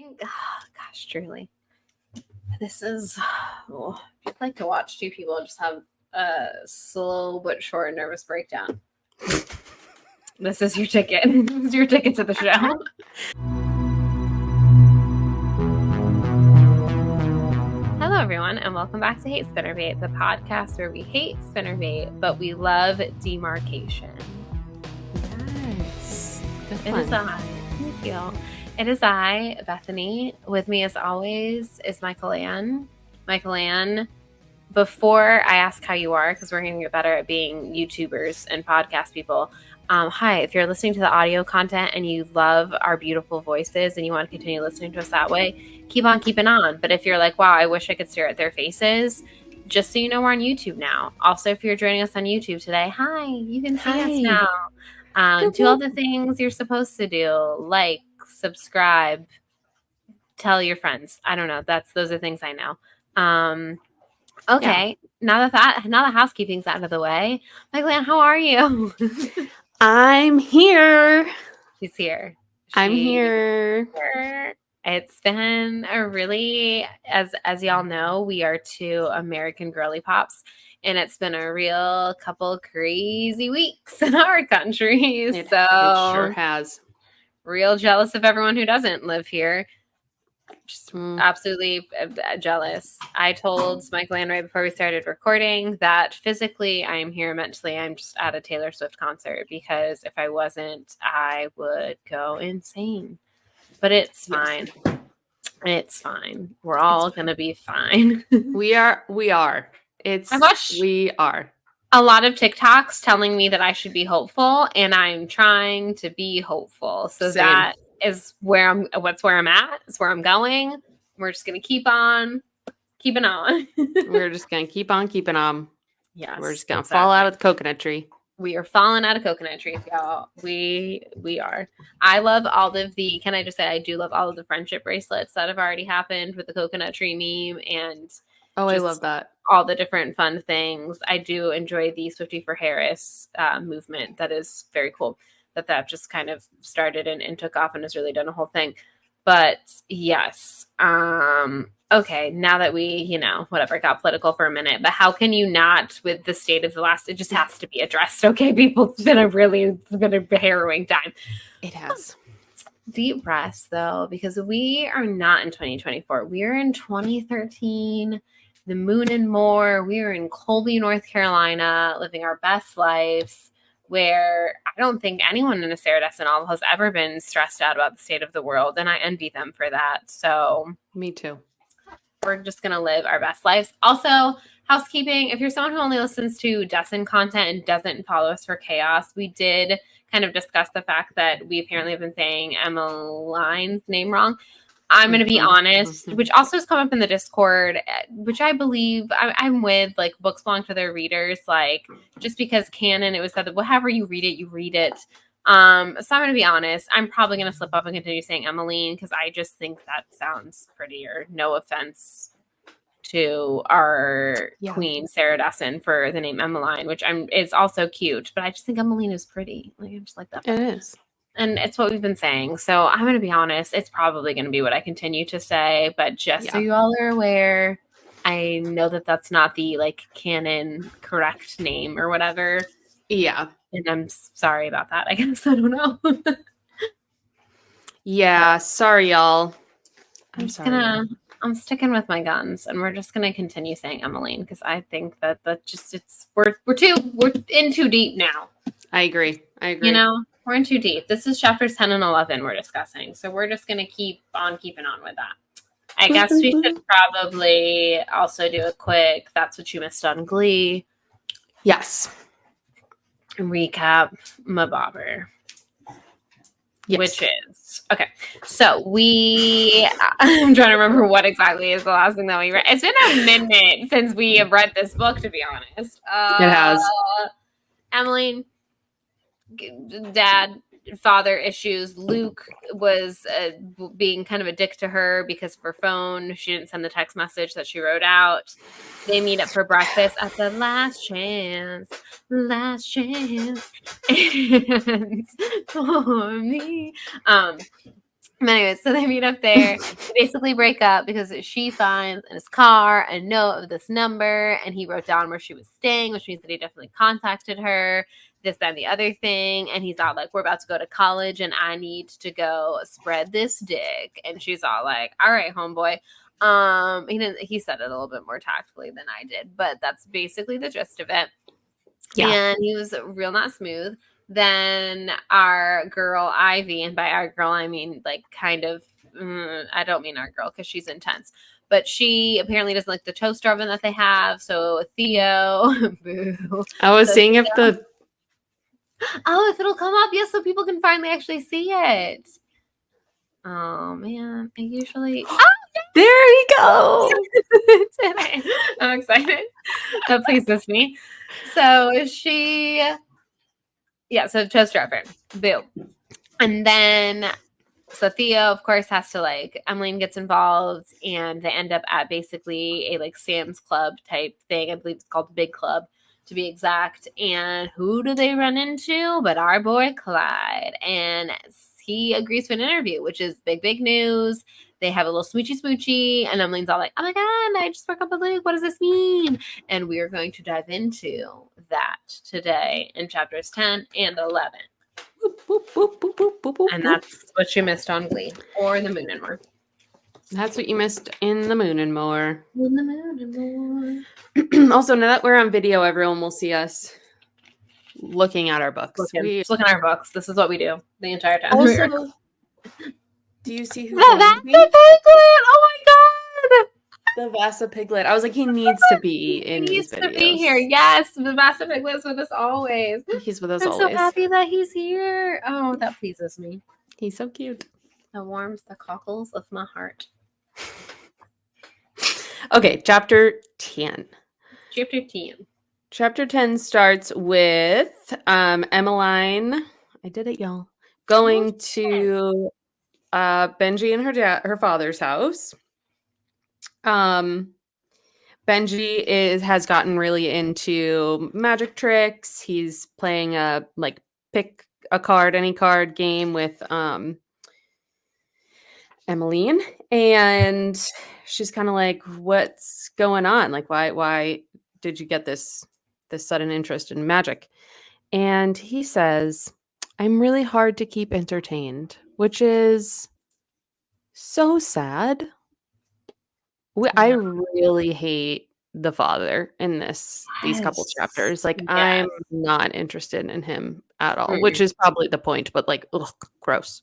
think, gosh, truly, this is, oh, if you'd like to watch two people just have a slow but short nervous breakdown, this is your ticket. This is your ticket to the show. Hello, everyone, and welcome back to Hate Spinnerbait, the podcast where we hate spinnerbait, but we love demarcation. Yes. It is I. Thank you. It is I, Bethany. With me, as always, is Michael Ann. Michael Ann, before I ask how you are, because we're going to get better at being YouTubers and podcast people, hi, if you're listening to the audio content and you love our beautiful voices and you want to continue listening to us that way, keep on keeping on. But if you're like, wow, I wish I could stare at their faces, just so you know, we're on YouTube now. Also, if you're joining us on YouTube today, hi, you can see us now. Do all the things you're supposed to do, like, subscribe, tell your friends. I don't know. Those are things I know. Okay. Yeah. Now that housekeeping's out of the way, Michael Ann, how are you? I'm here. She's here. I'm here. It's been a really, as y'all know, we are two American girly pops, and it's been a real couple crazy weeks in our country. It sure has. Real jealous of everyone who doesn't live here. Just absolutely jealous. I told Michael Ann right before we started recording that physically I am here, mentally I'm just at a Taylor Swift concert, because if I wasn't, I would go insane. But it's fine. It's fine. We're all going to be fine. We are. We are a lot of TikToks telling me that I should be hopeful, and I'm trying to be hopeful. So Same. That is where I'm at. It's where I'm going. We're just going to keep on keeping on. We're just going to keep on keeping on. Yes. We're just going to fall out of the coconut tree. We are falling out of coconut trees, y'all. We are. I love all of the, can I just say, I do love all of the friendship bracelets that have already happened with the coconut tree meme, and I love that. All the different fun things. I do enjoy the Swiftie for Harris movement. That is very cool that just kind of started and took off and has really done a whole thing. But yes. Okay, now that we, whatever, got political for a minute, but how can you not, with the state of the last, it just has to be addressed. Okay, people, it's been a harrowing time. It has. Deep breaths, though, because we are not in 2024. We are in 2013, the moon and more. We are in Colby, North Carolina, living our best lives, where I don't think anyone in a Sarah Dessen novel has ever been stressed out about the state of the world, and I envy them for that. So, me too. We're just going to live our best lives. Also, housekeeping, if you're someone who only listens to Dessen content and doesn't follow us for chaos, we did kind of discuss the fact that we apparently have been saying Emmeline's name wrong. I'm going to be honest, which also has come up in the Discord, which I believe I'm with, like, books belong to their readers. Like, just because canon, it was said that however you read it, you read it. So I'm going to be honest. I'm probably going to slip up and continue saying Emmeline, because I just think that sounds prettier. No offense to our queen, Sarah Dessen, for the name Emmeline, which is also cute. But I just think Emmeline is pretty. Like, I just like that. It is. And it's what we've been saying. So I'm going to be honest. It's probably going to be what I continue to say. But just so you all are aware, I know that that's not the, like, canon correct name or whatever. Yeah. And I'm sorry about that. I guess. I don't know. Yeah. Sorry, y'all. I'm sticking with my guns, and we're just going to continue saying Emmeline, because I think that we're in too deep now. I agree. We're in too deep. This is chapters 10 and 11 we're discussing. So we're just going to keep on keeping on with that. I guess we should probably also do a quick That's What You Missed on Glee. Yes. Recap Mabobber. Yes. Which is, okay. So I'm trying to remember what exactly is the last thing that we read. It's been a minute since we have read this book, to be honest. It has. Emmeline, dad, father issues. Luke was being kind of a dick to her because of her phone. She didn't send the text message that she wrote out. They meet up for breakfast at the last chance, and for me. Anyways, so they meet up there. They basically break up because she finds in his car a note of this number, and he wrote down where she was staying, which means that he definitely contacted her, this, that, and the other thing. And he's all like, we're about to go to college, and I need to go spread this dick. And she's all like, all right, homeboy. He said it a little bit more tactfully than I did, but that's basically the gist of it. Yeah. And he was real not smooth. Then our girl Ivy, and by our girl I mean like kind of I don't mean our girl because she's intense, but she apparently doesn't like the toaster oven that they have. So Theo, boo. I was seeing if if it'll come up, yes, so people can finally actually see it. Oh man, I usually there you go. today. I'm excited. That pleases me. So so toaster oven. Boo. And then so Theo, of course, has to like Emmeline gets involved, and they end up at basically a like Sam's Club type thing. I believe it's called the Big Club to be exact. And who do they run into but our boy Clyde? And he agrees for an interview, which is big news. They have a little smoochy, and Emmeline's all like, oh my God, I just broke up with Luke. What does this mean? And we are going to dive into that today in chapters 10 and 11. And that's what you missed on Glee or the Moon and More. That's what you missed in the Moon and More. In the Moon and More. Also, now that we're on video, everyone will see us looking at our books. Just looking at our books. This is what we do the entire time. Also, do you see who's the Vasa Piglet? Oh my God! The Vasa Piglet. I was like, he needs to be in these videos. He needs to be here. Yes, the Vasa Piglet's with us always. He's with us I'm always. so happy that he's here. Oh, that pleases me. He's so cute. That warms the cockles of my heart. Okay, chapter 10. Chapter 10. Chapter 10 starts with Emmeline. I did it, y'all. Going to Benji and her father's house. Benji has gotten really into magic tricks. He's playing a like pick a card, any card game with Emmeline, and she's kind of like, what's going on? Like, why did you get this sudden interest in magic? And he says, I'm really hard to keep entertained, which is so sad. I really hate the father in these couple chapters. Like, I'm not interested in him at all, which is probably the point, but like, ugh, gross.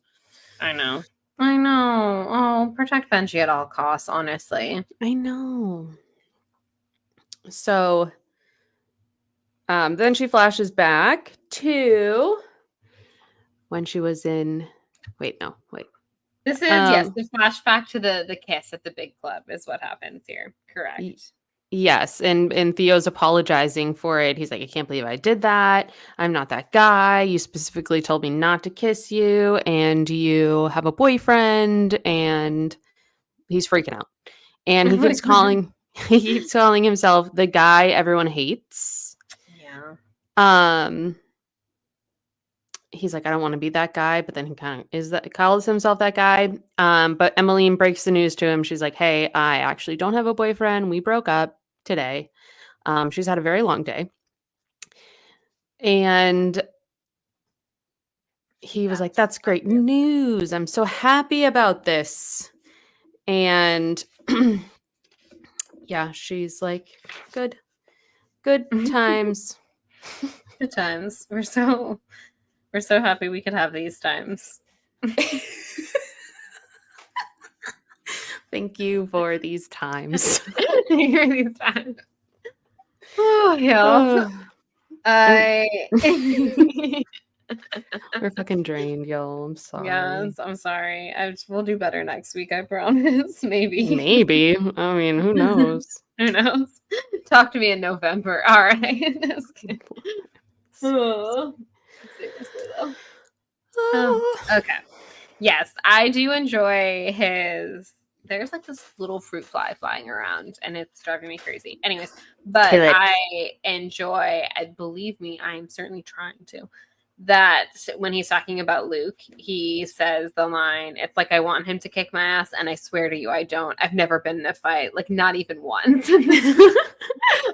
I know. Oh, protect Benji at all costs, honestly. I know. So then she flashes back to when she was in This is the flashback to the kiss at the big club is what happens here. Correct. Yes, and Theo's apologizing for it. He's like, I can't believe I did that. I'm not that guy. You specifically told me not to kiss you, and you have a boyfriend, and he's freaking out. And he keeps calling himself the guy everyone hates. Yeah. He's like, I don't want to be that guy, but then he kind of calls himself that guy. But Emmeline breaks the news to him. She's like, hey, I actually don't have a boyfriend. We broke up today. She's had a very long day. And he was like, that's great news. I'm so happy about this. And yeah, she's like, good times. Good times. We're so happy we could have these times. Thank you for these times. Oh, yeah. We're fucking drained, y'all. I'm sorry. Yes, I'm sorry. We'll do better next week, I promise. Maybe. I mean, who knows? Who knows? Talk to me in November. All right. That's good. Seriously, though. Okay. Yes, I do enjoy his. There's like this little fruit fly flying around, and it's driving me crazy. Anyways, but I enjoy. Believe me, I am certainly trying to that when he's talking about Luke, he says the line, "It's like I want him to kick my ass, and I swear to you, I don't. I've never been in a fight, like not even once."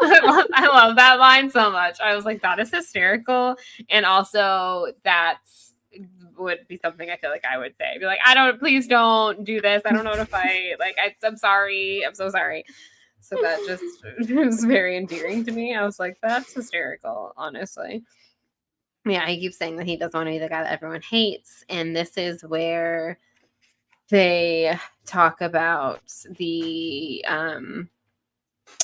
I love that line so much. I was like, that is hysterical, and also that's would be something I feel like I would say. Be like, I don't, please don't do this. I don't know how to fight. Like, I'm sorry. I'm so sorry. So that just was very endearing to me. I was like, that's hysterical, honestly. Yeah, he keeps saying that he doesn't want to be the guy that everyone hates. And this is where they talk about the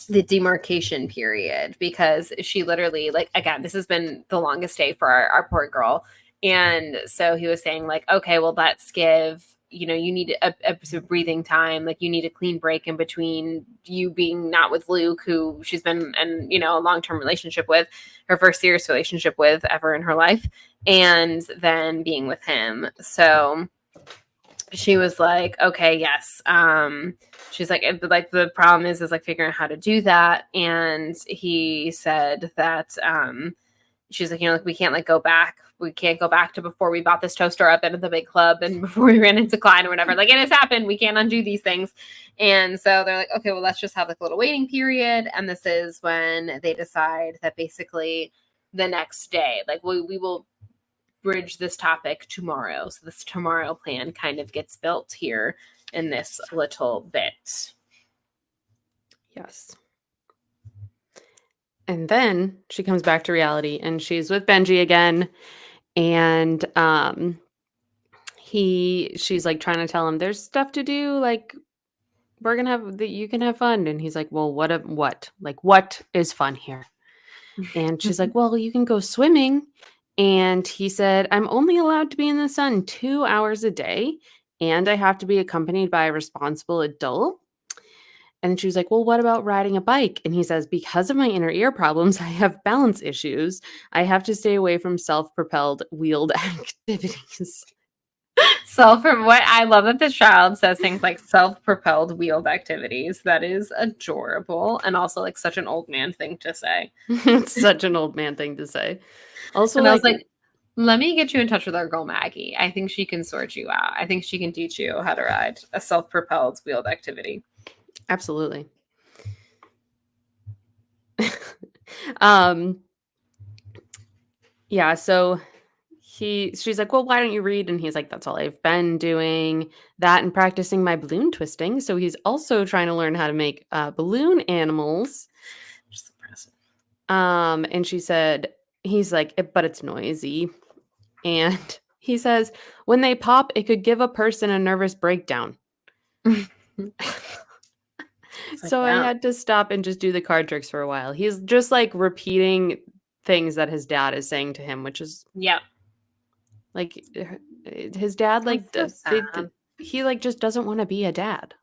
demarcation period, because she literally, like, again, this has been the longest day for our poor girl. And so he was saying, like, okay, well, let's give, you need a breathing time. Like, you need a clean break in between you being not with Luke, who she's been in, a long-term relationship with, her first serious relationship with ever in her life, and then being with him. So she was like, okay, yes. She's like, the problem is like figuring out how to do that. And he said that, she's like, like, we can't like go back. We can't go back to before we bought this toaster up at the big club and before we ran into Klein or whatever. Like, it has happened. We can't undo these things. And so they're like, okay, well, let's just have like a little waiting period. And this is when they decide that basically the next day, like, we will bridge this topic tomorrow. So this tomorrow plan kind of gets built here in this little bit. Yes. And then she comes back to reality and she's with Benji again. And she's like trying to tell him there's stuff to do, like we're gonna have that, you can have fun. And he's like, well, what? Like, what is fun here? And she's like, well, you can go swimming. And he said, I'm only allowed to be in the sun 2 hours a day, and I have to be accompanied by a responsible adult. And she was like, well, what about riding a bike? And he says, because of my inner ear problems, I have balance issues. I have to stay away from self-propelled wheeled activities. From what I love that the child says things like self-propelled wheeled activities. That is adorable, and also like such an old man thing to say. It's such an old man thing to say. Also, And I was like, like, let me get you in touch with our girl Maggie. I think she can sort you out. I think she can teach you how to ride a self-propelled wheeled activity. absolutely. um yeah, so she's like, well, why don't you read? And he's like, that's all I've been doing, that and practicing my balloon twisting. So he's also trying to learn how to make balloon animals. Just impressive. And she said, he's like, but it's noisy. And he says, when they pop, it could give a person a nervous breakdown. So I had to stop and just do the card tricks for a while. He's just like repeating things that his dad is saying to him, which is like his dad, like he like just doesn't want to be a dad.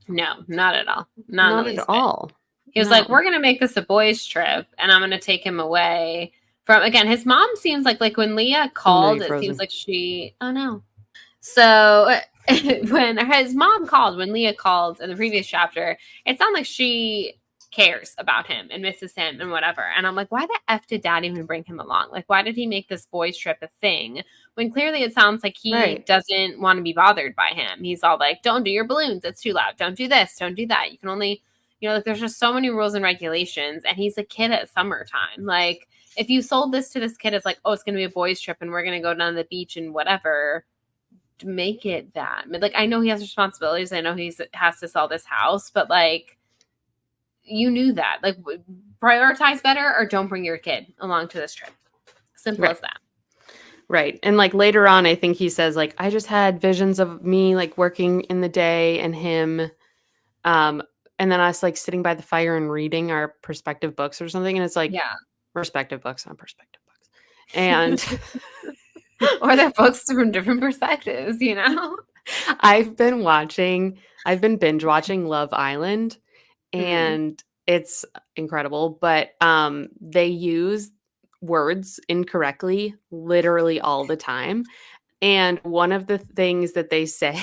No, not at all. Not at all. He was like, we're going to make this a boys trip, and I'm going to take him away from, again, his mom seems like when Leah called, it seems like oh no. So when his mom called, when Leah called in the previous chapter, it sounded like she cares about him and misses him and whatever. And I'm like, why the F did dad even bring him along? Like, why did he make this boys trip a thing when clearly it sounds like he doesn't want to be bothered by him? He's all like, don't do your balloons. It's too loud. Don't do this. Don't do that. You can only, like, there's just so many rules and regulations. And he's a kid at summertime. Like, if you sold this to this kid as like, oh, it's going to be a boys trip and we're going to go down to the beach and whatever, make it that. Like, I know he has responsibilities. I know he has to sell this house, but like, you knew that. Like, prioritize better or don't bring your kid along to this trip. Simple as that. Right. And like later on, I think he says, like, I just had visions of me like working in the day and him. And then us like sitting by the fire and reading our perspective books or something. And it's like, perspective books, not perspective books. And or they're books from different perspectives, I've been binge watching Love Island, and it's incredible, but they use words incorrectly literally all the time. And one of the things that they say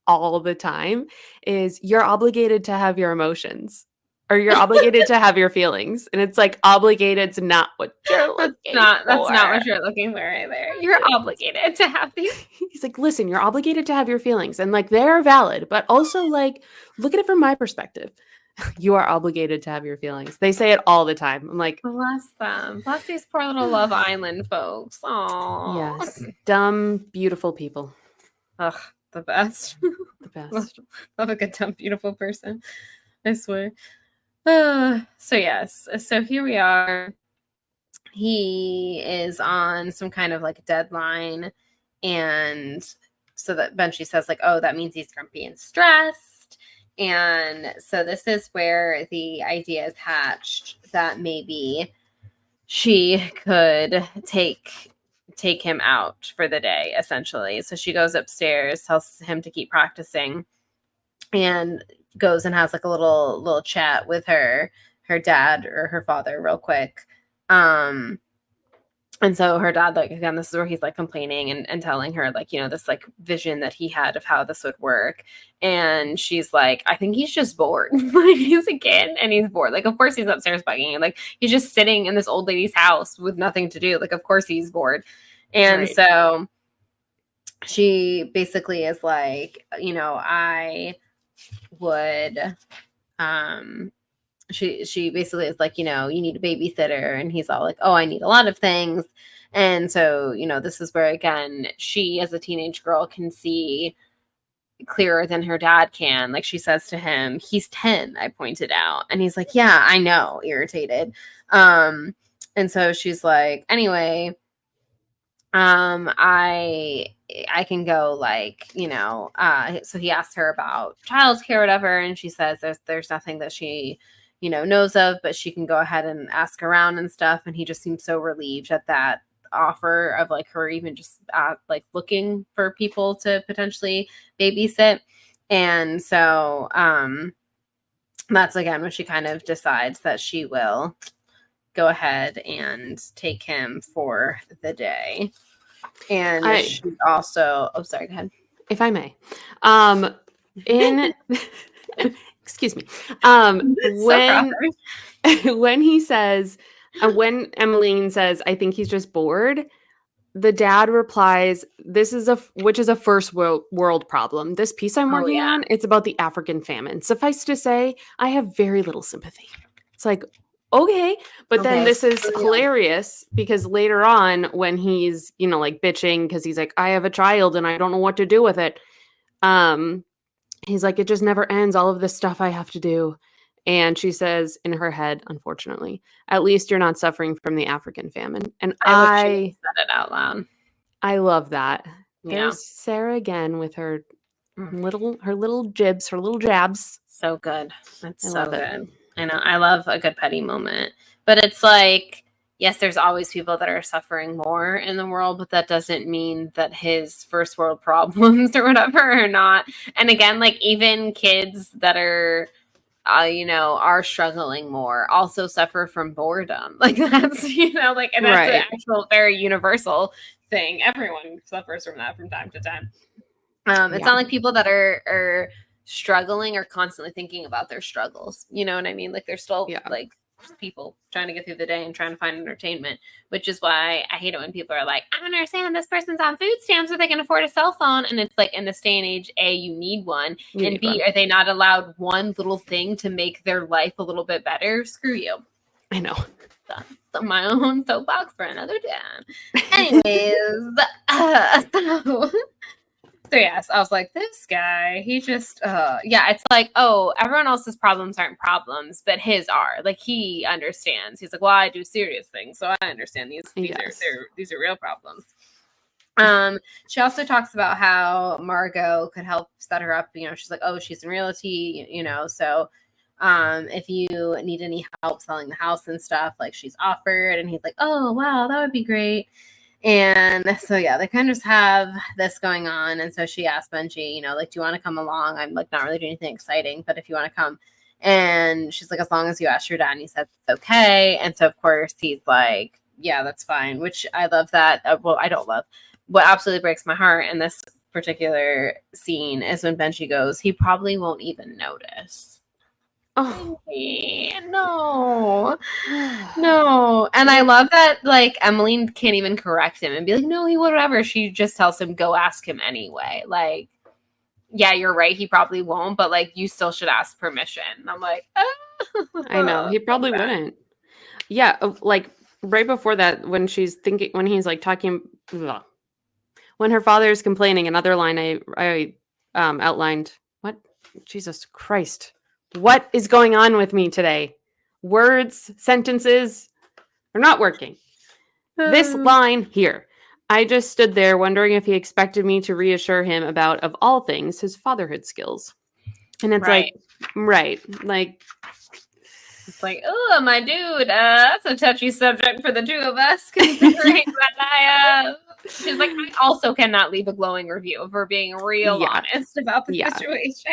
all the time is, you're obligated to have your emotions. or you're obligated to have your feelings. And it's like obligated's not what you're looking That's not for. what you're looking for either. You're obligated to have these. He's like, listen, you're obligated to have your feelings and like they're valid, but also like look at it from my perspective. You are obligated to have your feelings. They say it all the time. I'm like, Bless them. Bless these poor little Love Island folks. Aww. yes, dumb, beautiful people. Ugh, the best. The best. Love a good, dumb, beautiful person. I swear. So yes. So here we are. He is on some kind of like deadline, and so that Benchy says like, oh, that means he's grumpy and stressed. And so this is where the idea is hatched that maybe she could take him out for the day, essentially. So she goes upstairs, tells him to keep practicing, and goes and has like a little chat with her dad or her father real quick. And so her dad, like, again, this is where he's like complaining and telling her like, you know, this like vision that he had of how this would work. And she's like, I think he's just bored. Like, he's a kid and he's bored. Like, of course he's upstairs bugging. Like, he's just sitting in this old lady's house with nothing to do. Like, of course he's bored. And Right. so she basically is like, you know, I would, she basically is like, you know, you need a babysitter. And he's all like, oh, I need a lot of things. And so, you know, this is where, again, she as a teenage girl can see clearer than her dad can. Like, she says to him, he's 10, I pointed out. And he's like, yeah, I know, irritated. And so she's like, anyway, I can go, like, you know, so he asked her about childcare or whatever, and she says there's nothing that she, you know, knows of, but she can go ahead and ask around and stuff. And he just seems so relieved at that offer of like her even just like looking for people to potentially babysit. And so that's again when she kind of decides that she will go ahead and take him for the day. And she also, oh, sorry, go ahead. If I may, excuse me, when when he says, when Emmeline says, I think he's just bored, the dad replies, this is which is a first world problem. This piece I'm working on, it's about the African famine. Suffice to say, I have very little sympathy. It's like, okay. But then this is hilarious because later on when he's, you know, like bitching because he's like, I have a child and I don't know what to do with it. He's like, it just never ends. All of this stuff I have to do. And she says in her head, unfortunately, at least you're not suffering from the African famine. And I said it out loud. I love that. Yeah. There's Sarah again with her little jibs, her little jabs. So good. That's so good. I know. I love a good petty moment. But it's like, yes, there's always people that are suffering more in the world, but that doesn't mean that his first world problems or whatever are not. And again, like even kids that are you know, are struggling more also suffer from boredom. Like that's, you know, like, and that's an actual very universal thing. Everyone suffers from that from time to time. It's not like people that are struggling are constantly thinking about their struggles. You know what I mean? Like they're still like people trying to get through the day and trying to find entertainment, which is why I hate it when people are like, I don't understand, this person's on food stamps or they can afford a cell phone. And it's like, in this day and age, A, you need one, and B, are they not allowed one little thing to make their life a little bit better? Screw you. I know. That's my own soapbox for another time. Anyways, so yes, I was like, this guy, he just, it's like, oh, everyone else's problems aren't problems, but his are. Like, he understands. He's like, well, I do serious things, so I understand these are real problems. She also talks about how Margot could help set her up. You know, she's like, oh, she's in realty, you know, so if you need any help selling the house and stuff, like she's offered. And he's like, oh, wow, that would be great. And so, yeah, they kind of just have this going on. And so she asked Benji, you know, like, do you want to come along? I'm like, not really doing anything exciting, but if you want to come. And she's like, as long as you ask your dad. And he said, it's okay. And so, of course, he's like, yeah, that's fine, which I love that. Well, I don't love. What absolutely breaks my heart in this particular scene is when Benji goes, he probably won't even notice. Oh. Benji, no. No. And I love that, like, Emmeline can't even correct him and be like, no, he whatever. She just tells him, go ask him anyway. Like, yeah, you're right. He probably won't, but like, you still should ask permission. And I'm like, I know. He so probably sad. wouldn't. Yeah, like right before that, when he's like talking, ugh. When her father is complaining, another line I outlined. What? Jesus Christ. What is going on with me today? Words, sentences are not working. This line here. I just stood there wondering if he expected me to reassure him about, of all things, his fatherhood skills. And it's Right. like, right, like, It's like, oh, my dude, that's a touchy subject for the two of us, considering that she's like, I also cannot leave a glowing review if we're being real yeah, honest about the yeah, situation.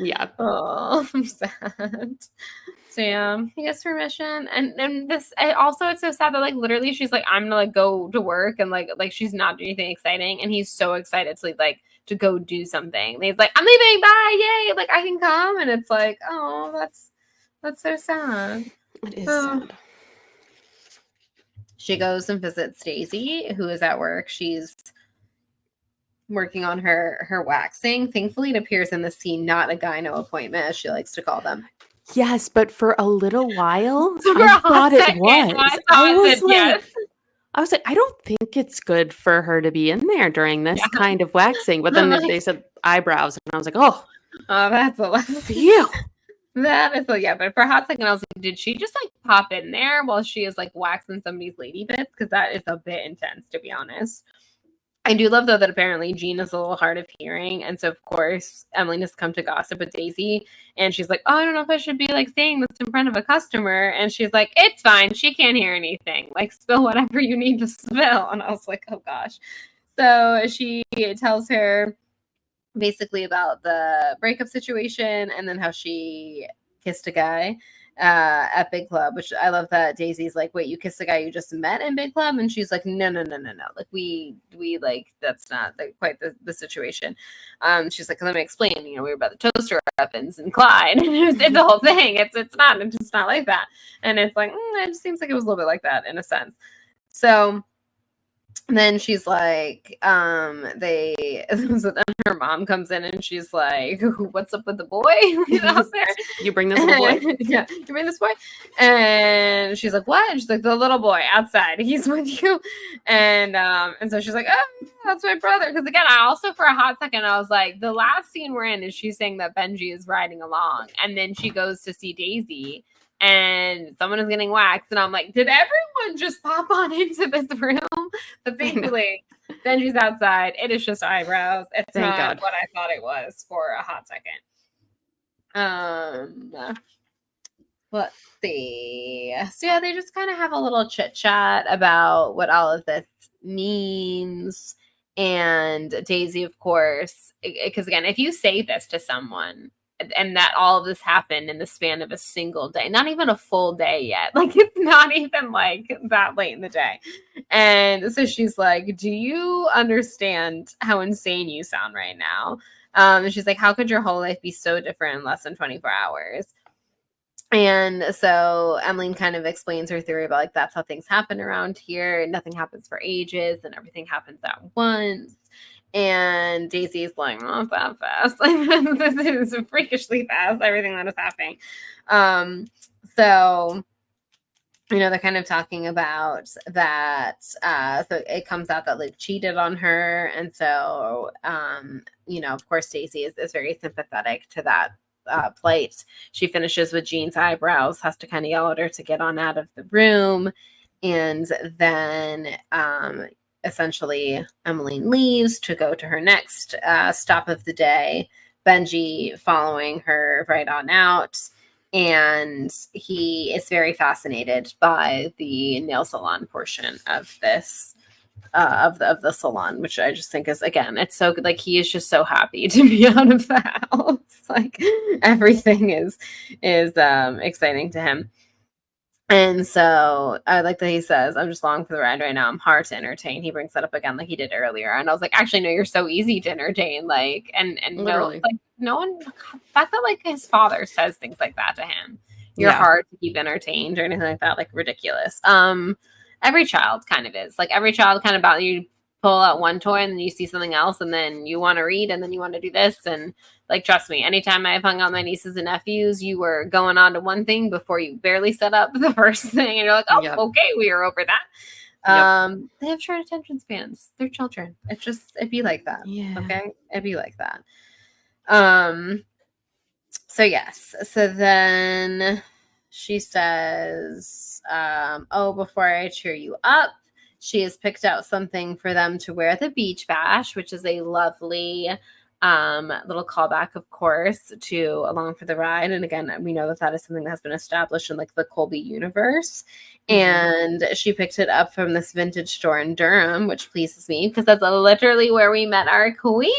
yeah. Oh, I'm sad. So yeah, he gets permission, and this also it's so sad that like literally she's like, I'm gonna like go to work, and like she's not doing anything exciting, and he's so excited to like to go do something. And he's like, I'm leaving, bye, yay, like I can come, and it's like, oh, that's so sad. It is Oh. sad. She goes and visits Daisy, who is at work. She's working on her waxing. Thankfully, it appears in the scene not a gyno appointment, as she likes to call them. Yes, but for a little while, For I a hot thought it second, was. I thought that yes. I was like, I don't think it's good for her to be in there during this kind of waxing. But then they said eyebrows, and I was like, oh, that's a lot. phew. That is yeah, but for a hot second, I was like, did she just like pop in there while she is like waxing somebody's lady bits? Because that is a bit intense, to be honest. I do love, though, that apparently Jean is a little hard of hearing. And so, of course, Emily has come to gossip with Daisy. And she's like, oh, I don't know if I should be, like, saying this in front of a customer. And she's like, it's fine. She can't hear anything. Like, spill whatever you need to spill. And I was like, oh, gosh. So she tells her basically about the breakup situation and then how she kissed a guy at Big Club, which I love that Daisy's like, wait, you kissed a guy you just met in Big Club? And she's like, no. Like we like, that's not quite the situation. She's like, let me explain, we were about the toaster ovens and Clyde. And it's the whole thing. It's not like that. And it's like, it just seems like it was a little bit like that in a sense. So then she's like, so then her mom comes in and she's like, what's up with the boy out there? You bring this little boy? Yeah, you bring this boy? And she's like, what? And she's like, the little boy outside, he's with you. And so she's like, oh, that's my brother. Because again, I also, for a hot second, I was like, the last scene we're in is she's saying that Benji is riding along. And then she goes to see Daisy. And someone is getting waxed, and I'm like, did everyone just pop on into this room? But thankfully, Benji's outside. It is just eyebrows. It's Thank not God. what I thought it was for a hot second. Let's see. So yeah, they just kind of have a little chit chat about what all of this means. And Daisy, of course, because again, if you say this to someone, and that all of this happened in the span of a single day, not even a full day yet. Like, it's not even like that late in the day. And so she's like, do you understand how insane you sound right now? And she's like, how could your whole life be so different in less than 24 hours? And so Emmeline kind of explains her theory about like, that's how things happen around here. Nothing happens for ages and everything happens at once. And Daisy's like, not that fast. Like, this is freakishly fast, everything that is happening. So, they're kind of talking about that. So it comes out that Luke cheated on her. And so, of course, Daisy is very sympathetic to that plight. She finishes with Jean's eyebrows, has to kind of yell at her to get on out of the room. And then essentially Emmeline leaves to go to her next stop of the day, Benji following her right on out. And he is very fascinated by the nail salon portion of this of the salon, which I just think is, again, it's so good. Like, he is just so happy to be out of the house. Like, everything is exciting to him. And so I like that he says, I'm just long for the ride right now. I'm hard to entertain. He brings that up again like he did earlier. And I was like, actually, no, you're so easy to entertain. Like, and Literally. no, like, no one, the fact that like his father says things like that to him, you're Yeah. hard to keep entertained or anything like that, like ridiculous. Every child kind of is like every child kind of about you pull out one toy and then you see something else and then you want to read and then you want to do this and like trust me, anytime I've hung out with my nieces and nephews, you were going on to one thing before you barely set up the first thing and you're like, oh, Yep. okay, we are over that. Yep. They have short attention spans. They're children. It'd be like that. Yeah. Okay. It'd be like that. So yes. So then she says, oh, before I cheer you up, she has picked out something for them to wear at the beach bash, which is a lovely little callback, of course, to Along for the Ride. And again, we know that is something that has been established in like the Colby universe. And she picked it up from this vintage store in Durham, which pleases me because that's literally where we met our queen.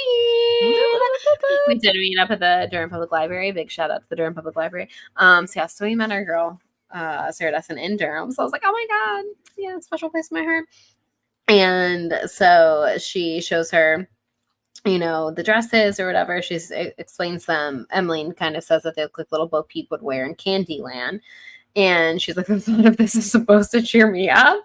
We did meet up at the Durham Public Library. Big shout out to the Durham Public Library. So we met our girl, Sarah Dessen, in Durham. So I was like, oh my God, yeah, special place in my heart. And so she shows her, the dresses or whatever. She explains them. Emmeline kind of says that they look like little Bo Peep would wear in Candyland. And she's like, the thought of this is supposed to cheer me up.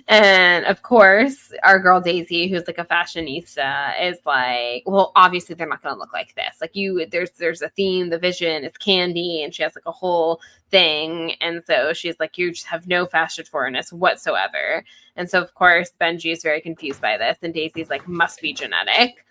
And of course, our girl Daisy, who's like a fashionista, is like, well, obviously they're not going to look like this. Like there's a theme, the vision is candy, and she has like a whole thing. And so she's like, you just have no fashion forwardness whatsoever. And so of course, Benji is very confused by this, and Daisy's like, must be genetic.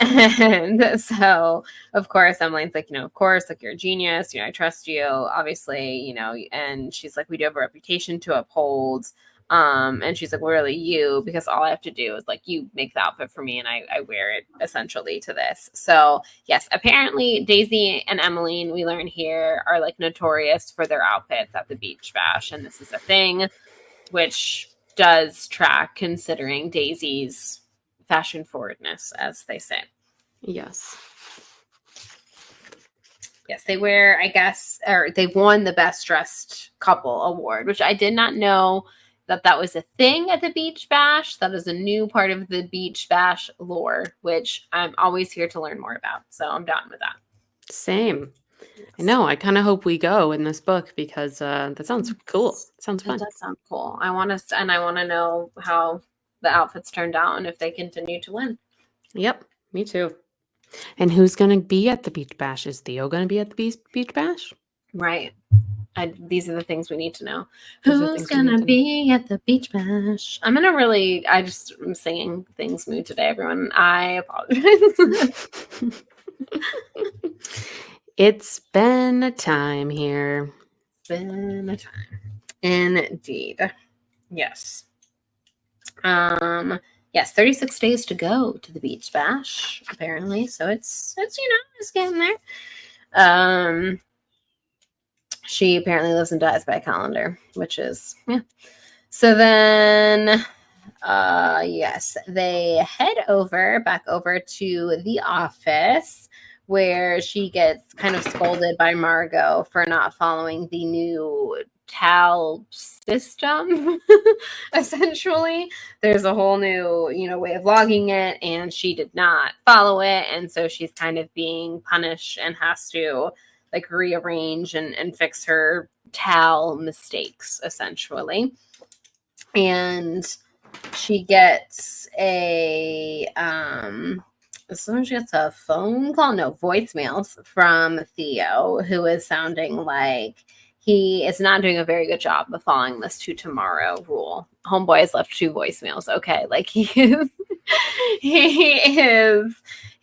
And so of course Emmeline's like, of course, like you're a genius, I trust you, obviously, and she's like, we do have a reputation to uphold. And she's like, well, really you, because all I have to do is like you make the outfit for me and I wear it essentially to this. So yes, apparently Daisy and Emmeline, we learn here, are like notorious for their outfits at the beach bash, and this is a thing, which does track considering Daisy's fashion forwardness, as they say. Yes. Yes, they wear, I guess, or they won the Best Dressed Couple award, which I did not know that was a thing at the Beach Bash. That is a new part of the Beach Bash lore, which I'm always here to learn more about. So I'm down with that. Same. Yes. I know. I kind of hope we go in this book because that sounds cool. It sounds fun. That does sound cool. I want to know how the outfits turned out and if they continue to win. Yep, me too. And who's going to be at the beach bash? Is Theo going to be at the beach bash? Right. These are the things we need to know. Who's going to be at the beach bash? I'm singing things mood today, everyone. I apologize. It's been a time here. It's been a time. Indeed. Yes. Yes, 36 days to go to the beach bash, apparently. So it's getting there. She apparently lives and dies by a calendar, which is, yeah. So then, yes, they head back over to the office where she gets kind of scolded by Margot for not following the new TAL system. Essentially, there's a whole new, way of logging it, and she did not follow it, and so she's kind of being punished and has to like rearrange and fix her TAL mistakes, essentially. And she gets voicemails from Theo, who is sounding like he is not doing a very good job of following this to tomorrow rule. Homeboy has left 2 voicemails. Okay. Like he's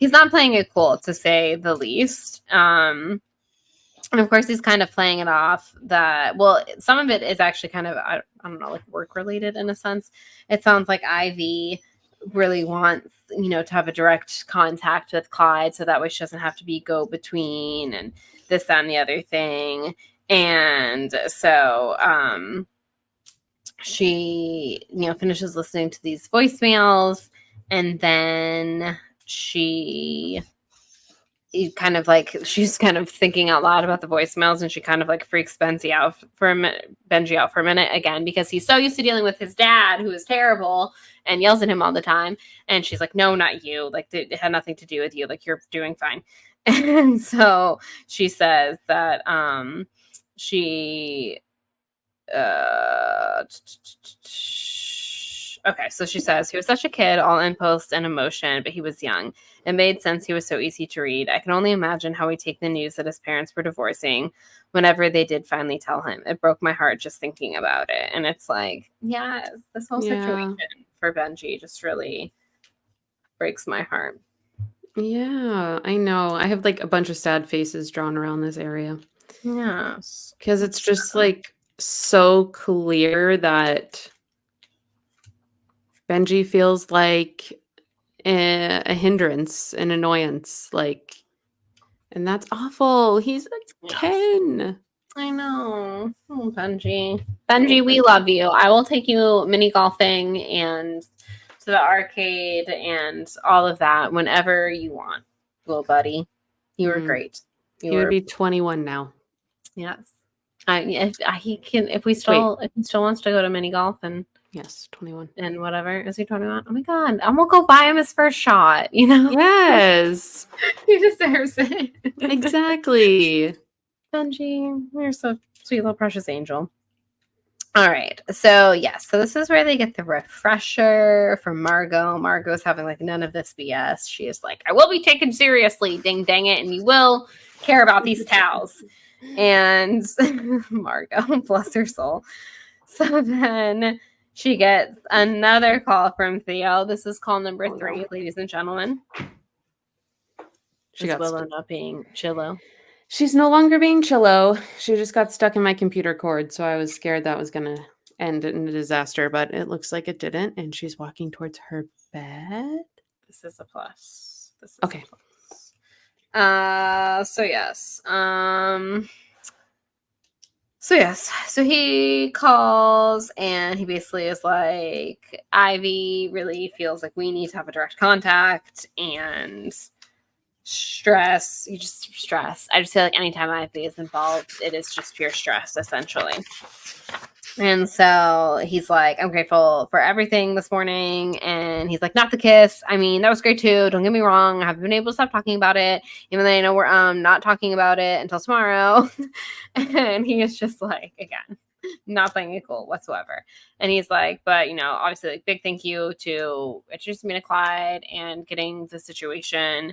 not playing it cool, to say the least. And of course, he's kind of playing it off that, well, some of it is actually kind of, I don't know, like work related in a sense. It sounds like Ivy really wants, to have a direct contact with Clyde so that way she doesn't have to be go between and this, that, and the other thing. And so she, finishes listening to these voicemails, and then she he kind of like, she's kind of thinking out loud about the voicemails, and she kind of like freaks Benji out for a minute, again, because he's so used to dealing with his dad, who is terrible and yells at him all the time. And she's like, no, not you. Like, it had nothing to do with you. Like, you're doing fine. And so she says that she okay, so she says, he was such a kid, all impulse and emotion, but he was young. It made sense he was so easy to read. I can only imagine how he'd take the news that his parents were divorcing whenever they did finally tell him. It broke my heart just thinking about it. And it's like, yeah, this whole situation for Benji just really breaks my heart. Yeah, I know. I have like a bunch of sad faces drawn around this area. Yes. Because it's just like so clear that Benji feels like a hindrance, an annoyance, like, and that's awful. He's a 10. I know. Oh, Benji. Benji, we love you. I will take you mini golfing and to the arcade and all of that whenever you want, little buddy. You were great. He would be 21 now. Yes. If he still wants to go to mini golf and yes, 21 and whatever. Is he 21? Oh my god, I'm gonna go buy him his first shot. You know? Yes. He deserves it. Exactly. Benji, you're so sweet little precious angel. All right. So yes, so this is where they get the refresher from Margot. Margot's having like none of this BS. She is like, I will be taken seriously, ding dang it, and you will care about these towels. And Margot, bless her soul. So then she gets another call from Theo. This is call number 3, ladies and gentlemen. She got Willow not being Chillo. She's no longer being Chillo. She just got stuck in my computer cord, so I was scared that was going to end in a disaster, but it looks like it didn't, and she's walking towards her bed. This is a plus. This is okay. A plus. So yes. So he calls and he basically is like, Ivy really feels like we need to have a direct contact and stress. You just stress. I just feel like anytime Ivy is involved, it is just pure stress, essentially. And so he's like, I'm grateful for everything this morning. And he's like, not the kiss. I mean, that was great too. Don't get me wrong. I haven't been able to stop talking about it, even though I know we're not talking about it until tomorrow. And he is just like, again, not playing it cool whatsoever. And he's like, but obviously, like, big thank you to introducing me to Clyde and getting the situation.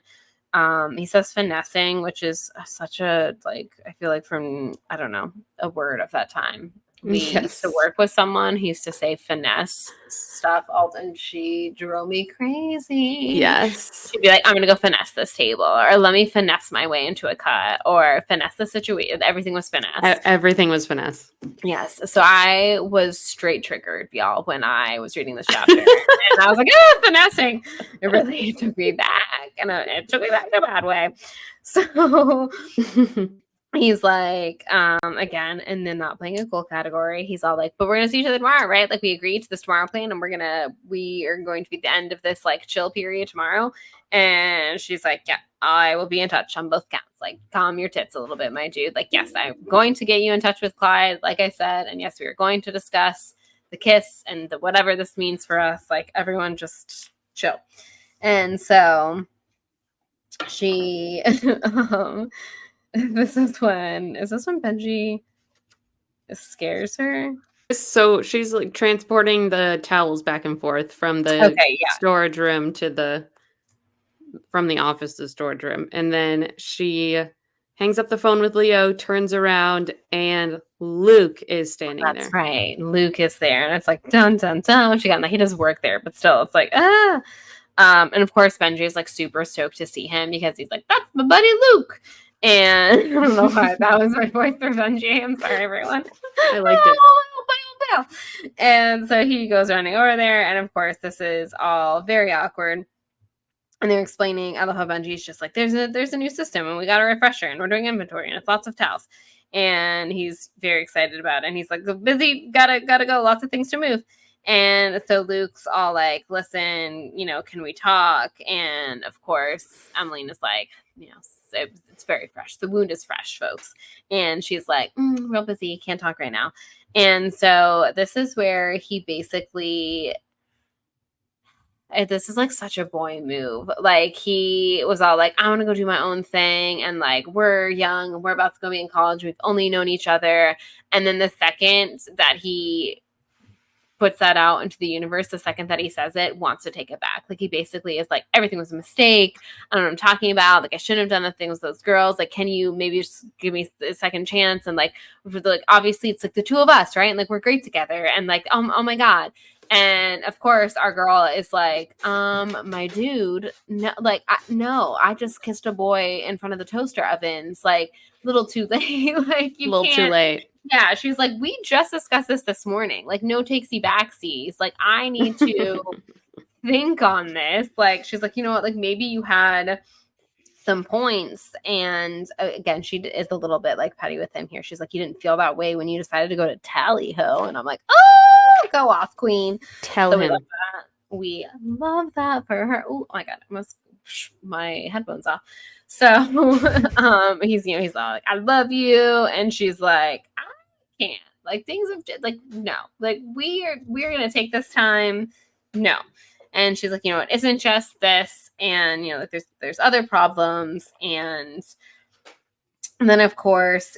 He says finessing, which is such a, like, I feel like from, I don't know, a word of that time. We used to work with someone who used to say finesse stuff, and she drove me crazy. Yes. She'd be like, I'm going to go finesse this table, or let me finesse my way into a cut, or finesse the situation. Everything was finesse. Everything was finesse. Yes. So I was straight triggered, y'all, when I was reading this chapter. And I was like, finessing. It really took me back. And it took me back in a bad way. So he's like, again, and then not playing a cool category. He's all like, but we're gonna see each other tomorrow, right? Like, we agreed to this tomorrow plan, and we are going to be at the end of this like chill period tomorrow. And she's like, yeah, I will be in touch on both counts. Like, calm your tits a little bit, my dude. Like, yes, I'm going to get you in touch with Clyde, like I said, and yes, we are going to discuss the kiss and the whatever this means for us. Like, everyone just chill. And so she is this when Benji scares her? So she's like transporting the towels back and forth from the storage room from the office to the storage room. And then she hangs up the phone with Leo, turns around, and Luke is standing there. That's right. Luke is there. And it's like, dun, dun, dun. He does work there, but still, it's like, ah. And of course, Benji is like super stoked to see him because he's like, that's my buddy Luke. And I don't know why that was my voice for Benji. I'm sorry, everyone. I liked it. And so he goes running over there. And of course, this is all very awkward. And they're explaining, I love how Benji's just like, there's a new system and we got a refresher and we're doing inventory and it's lots of towels. And he's very excited about it. And he's like, busy, gotta go, lots of things to move. And so Luke's all like, listen, can we talk? And of course, Emmeline is like, it's very fresh. The wound is fresh, folks. And she's like, real busy, can't talk right now. And so this is where he basically, this is like such a boy move. Like he was all like, I want to go do my own thing. And like, we're young, we're about to go be in college. We've only known each other. And then the second that he puts that out into the universe, the second that he says it, wants to take it back. Like he basically is like, everything was a mistake. I don't know what I'm talking about. Like I shouldn't have done the thing with those girls. Like, can you maybe just give me a second chance? And like obviously it's like the two of us, right? And like we're great together. And like, oh my God. And of course our girl is like, my dude, no, like, no, I just kissed a boy in front of the toaster ovens. Like, little too late. Like you little can't. Too late. Yeah, she's like, we just discussed this morning. Like, no takesy backsies. Like, I need to think on this. Like, she's like, you know what? Like, maybe you had some points. And again, she is a little bit like petty with him here. She's like, you didn't feel that way when you decided to go to Tally-ho. And I'm like, oh, go off, queen. Tell so him. We love that for her. Oh my God, I must my headphones off. So he's all like, I love you. And she's like, I can't. Like things have like, no, like we're gonna take this time. No. And she's like, you know, it isn't just this, and like there's other problems, and then of course,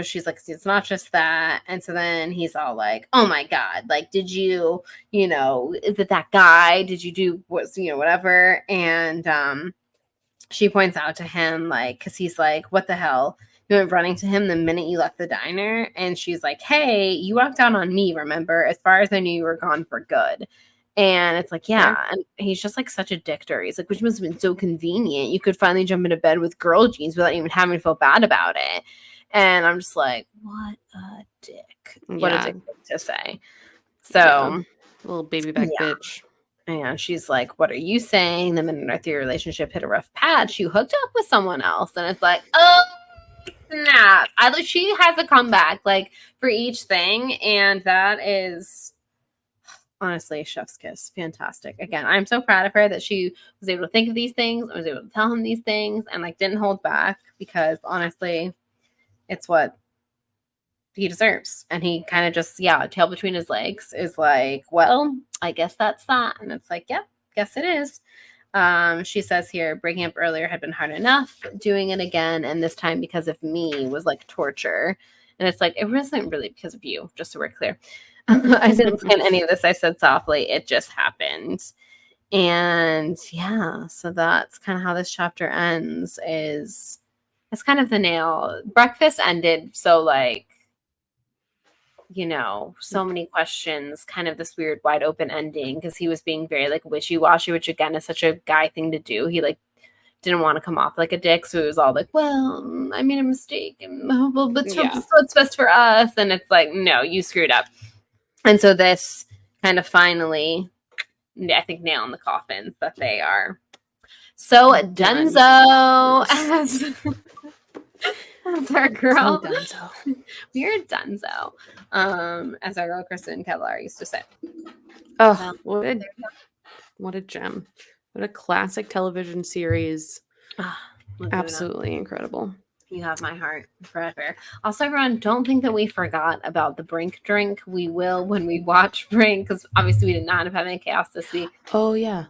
she's like, it's not just that. And so then he's all like, oh my God, like, did you, is it that guy? Did you do whatever? And she points out to him, like, because he's like, what the hell? You went running to him the minute you left the diner. And she's like, hey, you walked out on me, remember? As far as I knew, you were gone for good. And it's like, yeah. And he's just like such a dictor. He's like, which must have been so convenient. You could finally jump into bed with girl jeans without even having to feel bad about it. And I'm just like, what a dick. What a dick to say. So, little baby back bitch. And she's like, what are you saying? The minute your relationship hit a rough patch, you hooked up with someone else. And it's like, oh, snap. She has a comeback, like, for each thing. And that is honestly chef's kiss. Fantastic. Again, I'm so proud of her that she was able to think of these things. I was able to tell him these things and like didn't hold back, because honestly, it's what he deserves. And he kind of just, tail between his legs is like, well, I guess that's that. And it's like, yep, guess it is. She says here, breaking up earlier had been hard enough. Doing it again, and this time because of me, was like torture. And it's like, it wasn't really because of you, just so we're clear. I didn't plan any of this. I said softly, it just happened. And yeah, so that's kind of how this chapter ends. It's kind of the nail. Breakfast ended so like, so many questions, kind of this weird wide open ending, because he was being very like wishy-washy, which again is such a guy thing to do. He like didn't want to come off like a dick, so he was all like, well, I made a mistake, and but what's best for us. And it's like, no, you screwed up. And so this kind of finally, I think, nail in the coffin that they are so dunzo as our girl. So dunzo. We're dunzo. As our girl Kristen Kevlar used to say. Oh, what a gem. What a classic television series. Absolutely incredible. You have my heart forever. Also, everyone, don't think that we forgot about the Brink drink. We will when we watch Brink, because obviously we did not have any chaos this week. Oh, yeah.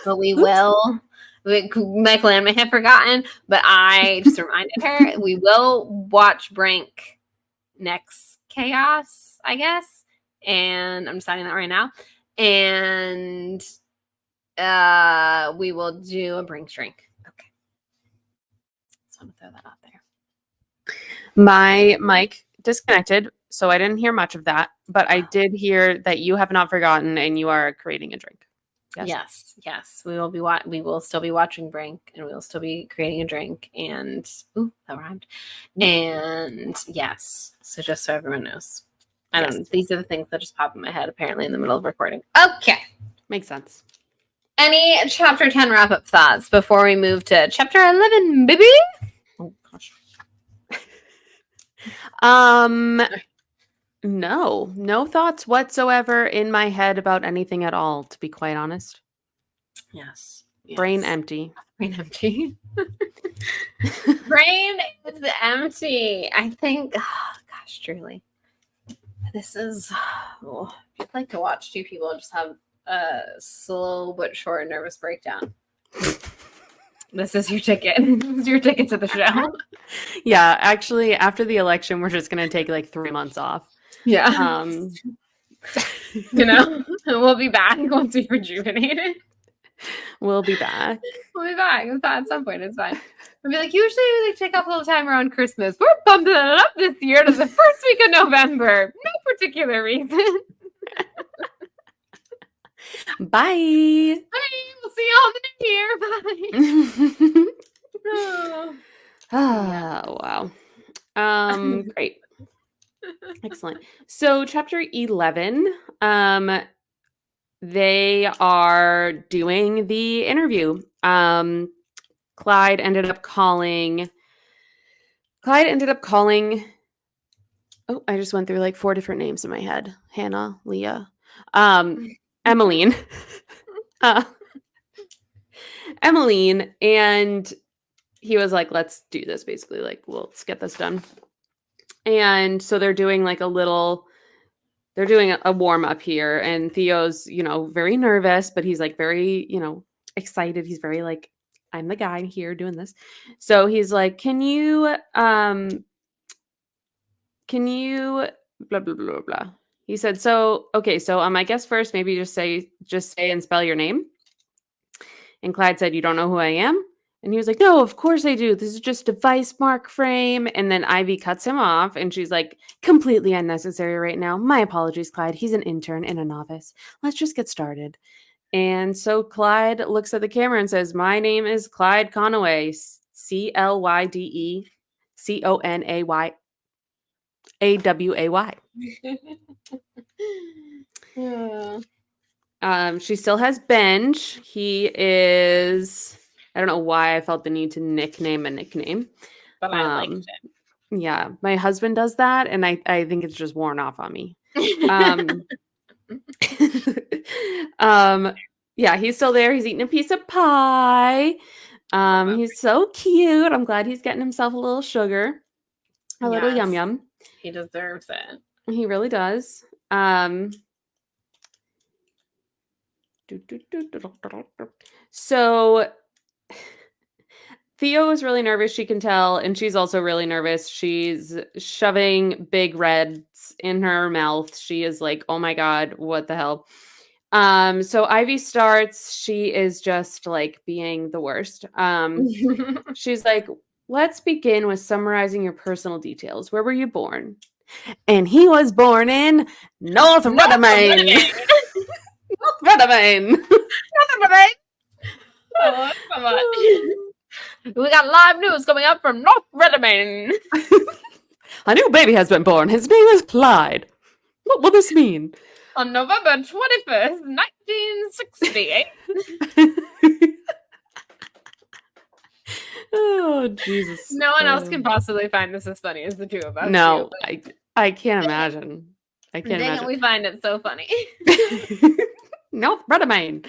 But we will. Michael Ann may have forgotten, but I just reminded her. We will watch Brink next chaos, I guess. And I'm deciding that right now. And we will do a Brink drink. Okay. Just want to throw that out there. My mic disconnected, so I didn't hear much of that, but I did hear that you have not forgotten and you are creating a drink. Yes. We will still be watching Brink, and we will still be creating a drink, and that rhymed. And yes, so just so everyone knows. I don't know. These are the things that just pop in my head apparently in the middle of recording. Okay. Makes sense. Any chapter 10 wrap-up thoughts before we move to chapter 11, baby? Oh gosh. No thoughts whatsoever in my head about anything at all, to be quite honest. Yes. Brain Yes. empty. Brain empty. Brain is empty. I think, oh, gosh, truly. This is, oh, if you'd like to watch two people just have a slow but short nervous breakdown, this is your ticket. This is your ticket to the show. Yeah, actually, after the election, we're just gonna take like 3 months off. Yeah. Um, We'll be back once we've rejuvenated. we'll be back. We'll be back. At some point, it's fine. I'll be like, usually we take off a little time around Christmas. We're bumping it up this year to the first week of November. No particular reason. Bye. Bye. We'll see you all in the new year. Bye. Oh. Yeah. Wow. Great. Excellent. So chapter 11, they are doing the interview. Clyde ended up calling. Oh, I just went through like 4 different names in my head. Hannah, Leah, Emmeline. uh, Emmeline, and he was like, let's do this, basically. Like, well, let's get this done. And so they're doing like they're doing a warm up here. And Theo's, very nervous, but he's like very, excited. He's very like, I'm the guy here doing this. So he's like, can you blah, blah, blah, blah. He said, so, okay, so I guess first, maybe just say and spell your name. And Clyde said, you don't know who I am? And he was like, no, of course I do. This is just a vice mark frame. And then Ivy cuts him off and she's like, completely unnecessary right now. My apologies, Clyde. He's an intern and a novice. Let's just get started. And so Clyde looks at the camera and says, my name is Clyde Conaway, ClydeAway. She still has Benj. He is, I don't know why I felt the need to nickname a nickname. But I liked it. Yeah, my husband does that, and I think it's just worn off on me. Yeah, he's still there. He's eating a piece of pie. He's so cute. I'm glad he's getting himself a little sugar, a little yum yum. He deserves it. He really does. So Theo is really nervous, she can tell, and she's also really nervous. She's shoving big reds in her mouth. She is like, oh my God, what the hell? So Ivy starts, she is just like being the worst. She's like, let's begin with summarizing your personal details. Where were you born? And he was born in North Ruddermain. North Ruddermain. North Ruddermain. Oh, come on. We got live news coming up from North Ruddermain. A new baby has been born. His name is Clyde. What will this mean? On November 21st, 1968. Oh, Jesus. No one else can possibly find this as funny as the two of us. No, I can't imagine. Dang it, we find it so funny. North Ruddermain.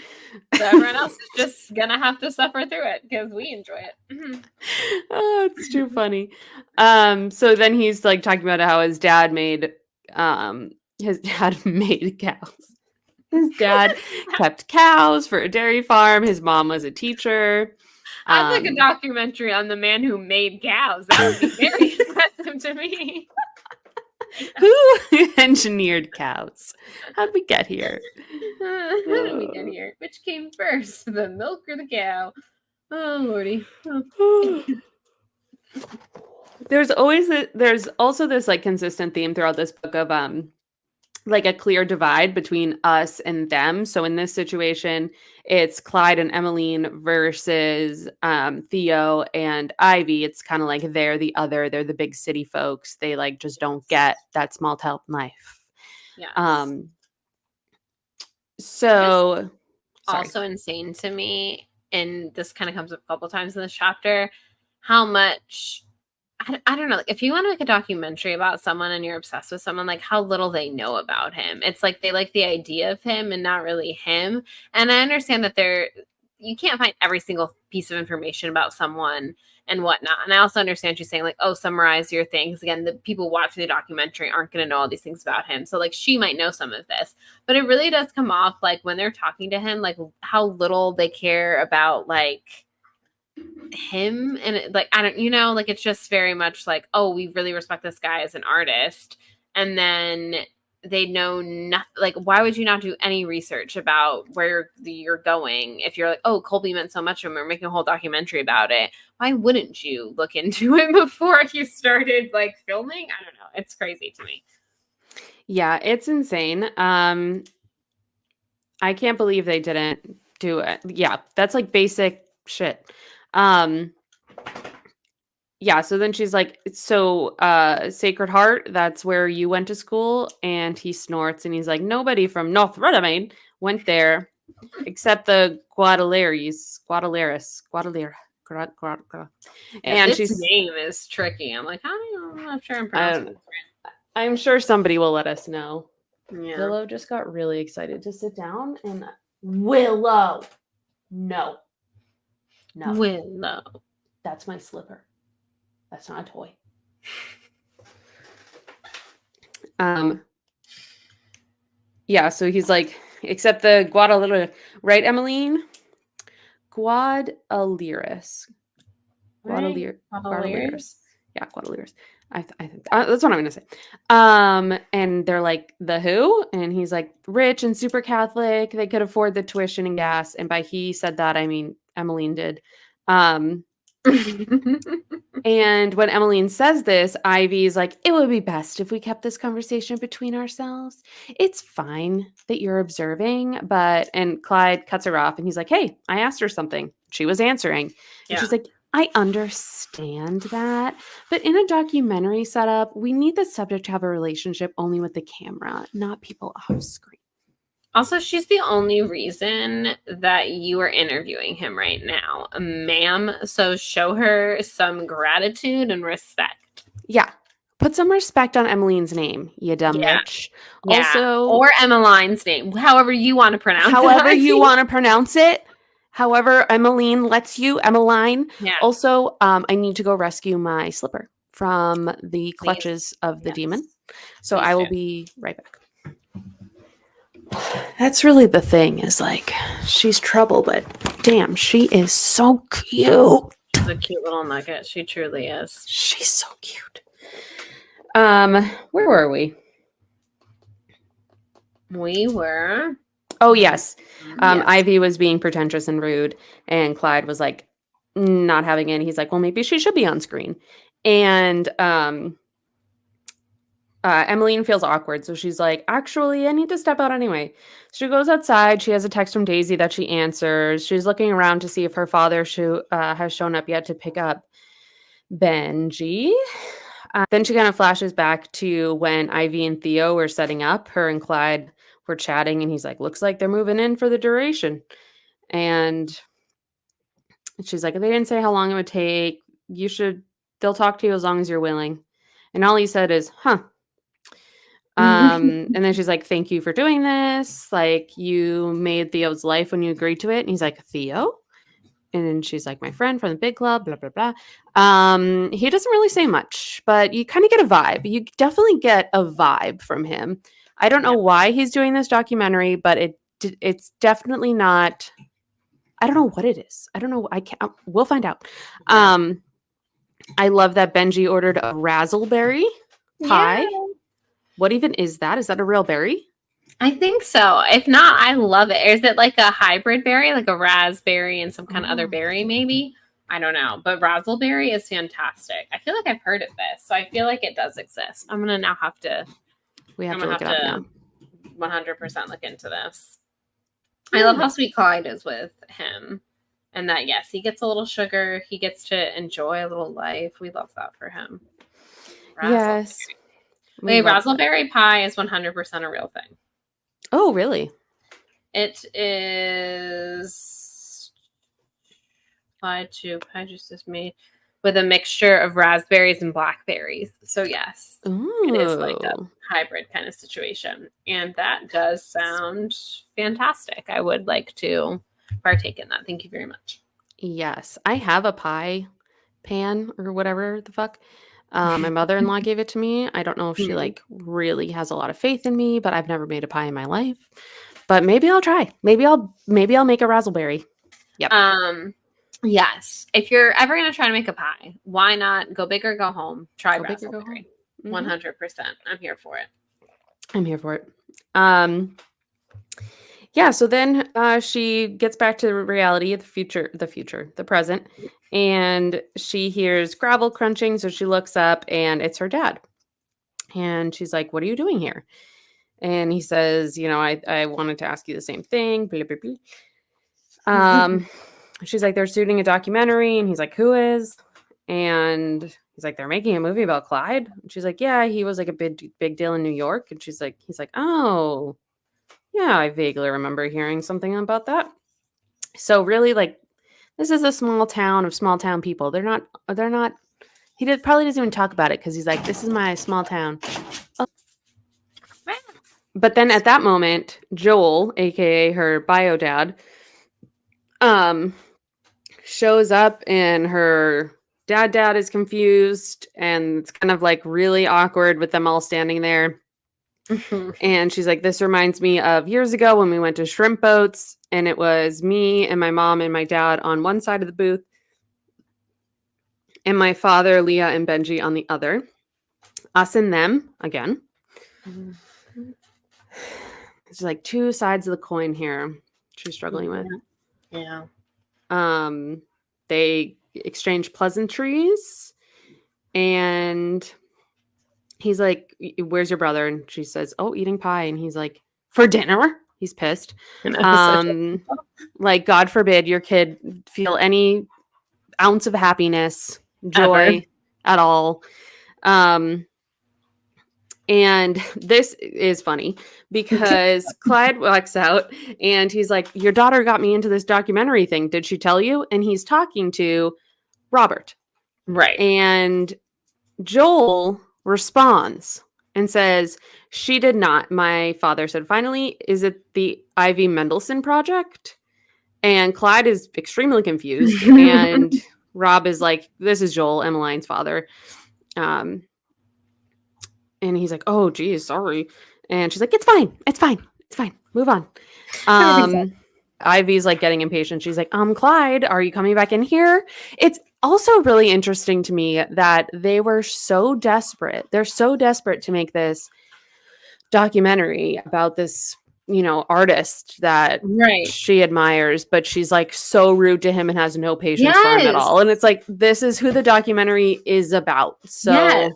So everyone else is just gonna have to suffer through it because we enjoy it. Oh, it's too funny. So then he's like talking about how his dad made cows. His dad kept cows for a dairy farm. His mom was a teacher. I'd like a documentary on the man who made cows. That would be very impressive to me. Who engineered cows? How'd we get here? How did we get here? Which came first, the milk or the cow? Oh, Lordy. Oh. There's also this like consistent theme throughout this book of like a clear divide between us and them. So in this situation, it's Clyde and Emmeline versus Theo and Ivy. It's kind of like they're the other. They're the big city folks. They like just don't get that small town life. Yeah. So also insane to me, and this kind of comes up a couple times in this chapter, how much I don't know. Like, if you want to make a documentary about someone and you're obsessed with someone, like how little they know about him. It's like they like the idea of him and not really him. And I understand that you can't find every single piece of information about someone and whatnot. And I also understand you saying like, oh, summarize your things. Again, the people watching the documentary aren't going to know all these things about him. So like she might know some of this, but it really does come off like when they're talking to him, like how little they care about like him. And like I don't, like it's just very much like, oh, we really respect this guy as an artist, and then they know nothing. Like, why would you not do any research about where you're going if you're like, oh, Colby meant so much to him, we're making a whole documentary about it? Why wouldn't you look into it before you started like filming? I don't know, it's crazy to me. Yeah, it's insane. I can't believe they didn't do it. Yeah, that's like basic shit. Um, yeah, so then she's like, so Sacred Heart, that's where you went to school, and he snorts and he's like, nobody from North Rudamain went there except the Yeah, And this she's name is tricky. I'm like, I'm not sure I'm I pronouncing don't know. this I'm sure somebody will let us know. right. Yeah. Willow just got really excited to sit down and Willow. No. No. Willow. That's my slipper. That's not a toy. Yeah, so he's like, except the Guadalajara, right, Emmeline? Guadalirus. Right? Guadalirus. Cavaliers? Yeah, Guadalirus. I think that's what I'm gonna say. And they're like, the who? And he's like, rich and super Catholic. They could afford the tuition and gas. And by he said that, I mean Emmeline did. And when Emmeline says this, Ivy's like, it would be best if we kept this conversation between ourselves. It's fine that you're observing, and Clyde cuts her off and he's like, hey, I asked her something. She was answering. And Yeah. she's like, I understand that. But in a documentary setup, we need the subject to have a relationship only with the camera, not people off screen. Also, she's the only reason that you are interviewing him right now, ma'am. So show her some gratitude and respect. Yeah. Put some respect on Emmeline's name, you dumb Yeah. bitch. Yeah. Also, Or Emmeline's name, however you want to pronounce it. however I you think. want to pronounce it, however Emmeline lets you, Emmeline. Yeah. Also, I need to go rescue my slipper from the Please. clutches of the Yes. demon. So Please I will do. be right back. That's really the thing, is like, she's trouble, but damn, she is so cute. She's a cute little nugget. She truly is. She's so cute. Where were we? We were. Oh, yes. Yes. Ivy was being pretentious and rude, and Clyde was like not having it. He's like, well, maybe she should be on screen. And Emmeline feels awkward, so she's like, actually, I need to step out anyway. She goes outside. She has a text from Daisy that she answers. She's looking around to see if her father has shown up yet to pick up Benji. Then she kind of flashes back to when Ivy and Theo were setting up. Her and Clyde were chatting, and he's like, looks like they're moving in for the duration. And she's like, they didn't say how long it would take. They'll talk to you as long as you're willing. And all he said is, huh. And then she's like, thank you for doing this. Like, you made Theo's life when you agreed to it. And he's like, Theo? And then she's like, my friend from the big club, blah, blah, blah. He doesn't really say much, but you kind of get a vibe. You definitely get a vibe from him. I don't know why he's doing this documentary, but it's definitely not. I don't know what it is. I don't know. We'll find out. I love that Benji ordered a razzleberry pie. Yeah. What even is that? Is that a real berry? I think so. If not, I love it. Is it like a hybrid berry, like a raspberry and some kind of other berry, maybe? I don't know. But razzleberry is fantastic. I feel like I've heard of this, so I feel like it does exist. I'm gonna now have to. We have to look it up now. 100% look into this. I love how sweet Clyde is with him, and that yes, he gets a little sugar. He gets to enjoy a little life. We love that for him. Yes. Wait, raspberry pie is 100% a real thing. Oh, really? It is applied to pie juice is made with a mixture of raspberries and blackberries. So yes, it is like a Ooh. hybrid kind of situation. And that does sound fantastic. I would like to partake in that. Thank you very much. Yes. I have a pie pan or whatever the fuck. My mother-in-law gave it to me. I don't know if she, Mhm. like, really has a lot of faith in me, but I've never made a pie in my life. But maybe I'll try. Maybe I'll make a raspberry. Yep. Um, yes. If you're ever gonna try to make a pie, why not go big or go home? Try Go big or go home. raspberry. Mhm. 100%. I'm here for it. I'm here for it. Um, yeah, so then, she gets back to reality, the present, and she hears gravel crunching, so she looks up, and it's her dad. And she's like, "What are you doing here?" And he says, "I wanted to ask you the same thing, blah, blah, blah." She's like, "They're shooting a documentary," and he's like, "Who is?" And he's like, "They're making a movie about Clyde." And she's like, "Yeah, he was like a big deal in New York." And he's like, "Oh, yeah, I vaguely remember hearing something about that." So really, like, this is a small town of small town people. They're not probably doesn't even talk about it because he's like, "This is my small town." But then at that moment, Joel, aka her bio dad, um, shows up and her dad is confused and it's kind of like really awkward with them all standing there. And she's like, "This reminds me of years ago when we went to shrimp boats, and it was me and my mom and my dad on one side of the booth, and my father, Leah, and Benji on the other. Us and them again." It's like two sides of the coin here she's struggling with. Yeah. They exchange pleasantries, and he's like, "Where's your brother?" And she says, "Oh, eating pie." And he's like, "For dinner?" He's pissed. And that was such Um, like, God forbid your kid feel any ounce of happiness, ever. joy at all. Um, and this is funny because Clyde walks out and he's like, "Your daughter got me into this documentary thing. Did she tell you?" And he's talking to Robert. Right. And Joel responds and says, "She did not." My father said, "Finally, is it the Ivy Mendelsohn project?" And Clyde is extremely confused. And Rob is like, "This is Joel, Emmeline's father." Um, and he's like, "Oh, geez, sorry." And she's like, "It's fine. It's fine. It's fine. Move on." Everything's Um, Ivy's like getting impatient. She's like, "Clyde, are you coming back in here?" It's also really interesting to me that they were so desperate. They're so desperate to make this documentary about this, artist that right. she admires, but she's like so rude to him and has no patience for him at Yes. all. And it's like, this is who the documentary is about. Yes. So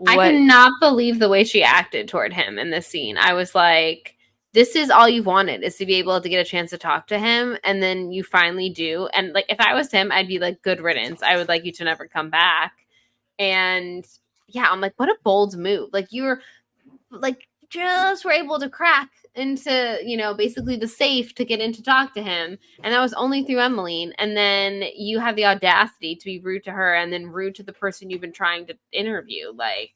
I what cannot believe the way she acted toward him in this scene. I was like, this is all you've wanted is to be able to get a chance to talk to him. And then you finally do. And like, if I was him, I'd be like, good riddance. I would like you to never come back. And yeah, I'm like, what a bold move. Like, you're like, just were able to crack into, basically the safe to get in to talk to him. And that was only through Emmeline. And then you have the audacity to be rude to her and then rude to the person you've been trying to interview. Like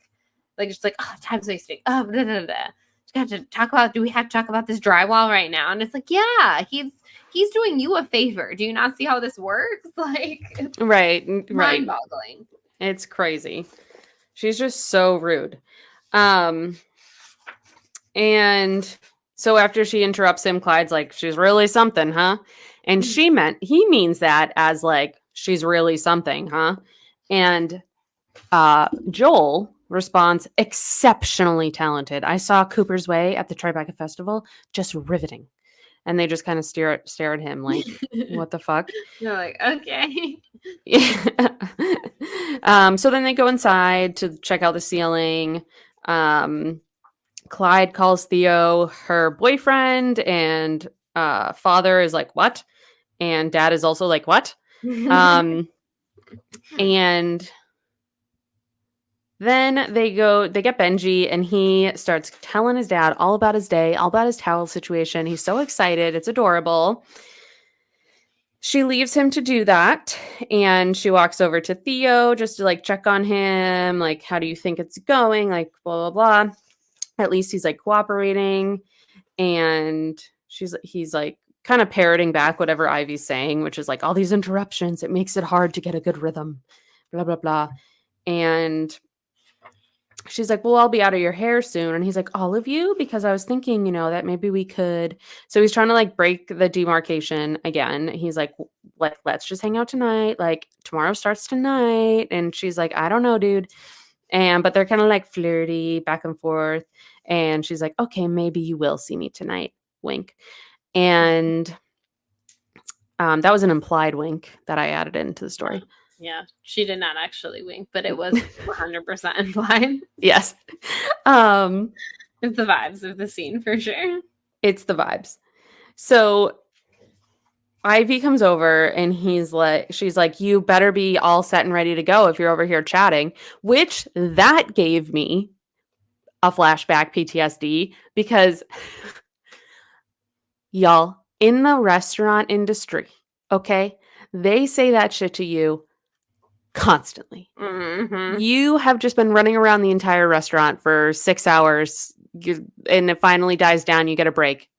just like, oh, time's wasting. Oh, blah, blah, blah. Just got to talk about, do we have to talk about this drywall right now? And it's like, yeah, he's doing you a favor. Do you not see how this works? Like, it's right. mind boggling. It's crazy. She's just so rude. Um And so after she interrupts him, Clyde's like, "She's really something, huh?" And he means that as like, "She's really something, huh?" And Joel responds, "Exceptionally talented. I saw Cooper's Way at the Tribeca Festival, just riveting." And they just kind of stare at him like, "What the fuck?" You're like, okay. So then they go inside to check out the ceiling. Um, Clyde calls Theo her boyfriend, and father is like, "What?" And dad is also like, "What?" Um, and then they get Benji, and he starts telling his dad all about his day, all about his towel situation. He's so excited. It's adorable. She leaves him to do that, and she walks over to Theo just to like check on him, like, how do you think it's going? Like, blah, blah, blah. At least he's like cooperating. And he's like kind of parroting back whatever Ivy's saying, which is like, all these interruptions, it makes it hard to get a good rhythm, blah, blah, blah. And she's like, well, I'll be out of your hair soon. And he's like, all of you? Because I was thinking, that maybe we could. So he's trying to like break the demarcation again. He's like, let's just hang out tonight. Like, tomorrow starts tonight. And she's like, I don't know, dude. But they're kind of like flirty back and forth. And she's like, okay, maybe you will see me tonight. Wink. And that was an implied wink that I added into the story. Yeah, she did not actually wink, but it was 100% implied. Yes. It's the vibes of the scene for sure. It's the vibes. So Ivy comes over and she's like, you better be all set and ready to go if you're over here chatting, which that gave me a flashback PTSD because y'all, in the restaurant industry, okay, they say that shit to you constantly. Mm-hmm. You have just been running around the entire restaurant for 6 hours and it finally dies down. You get a break.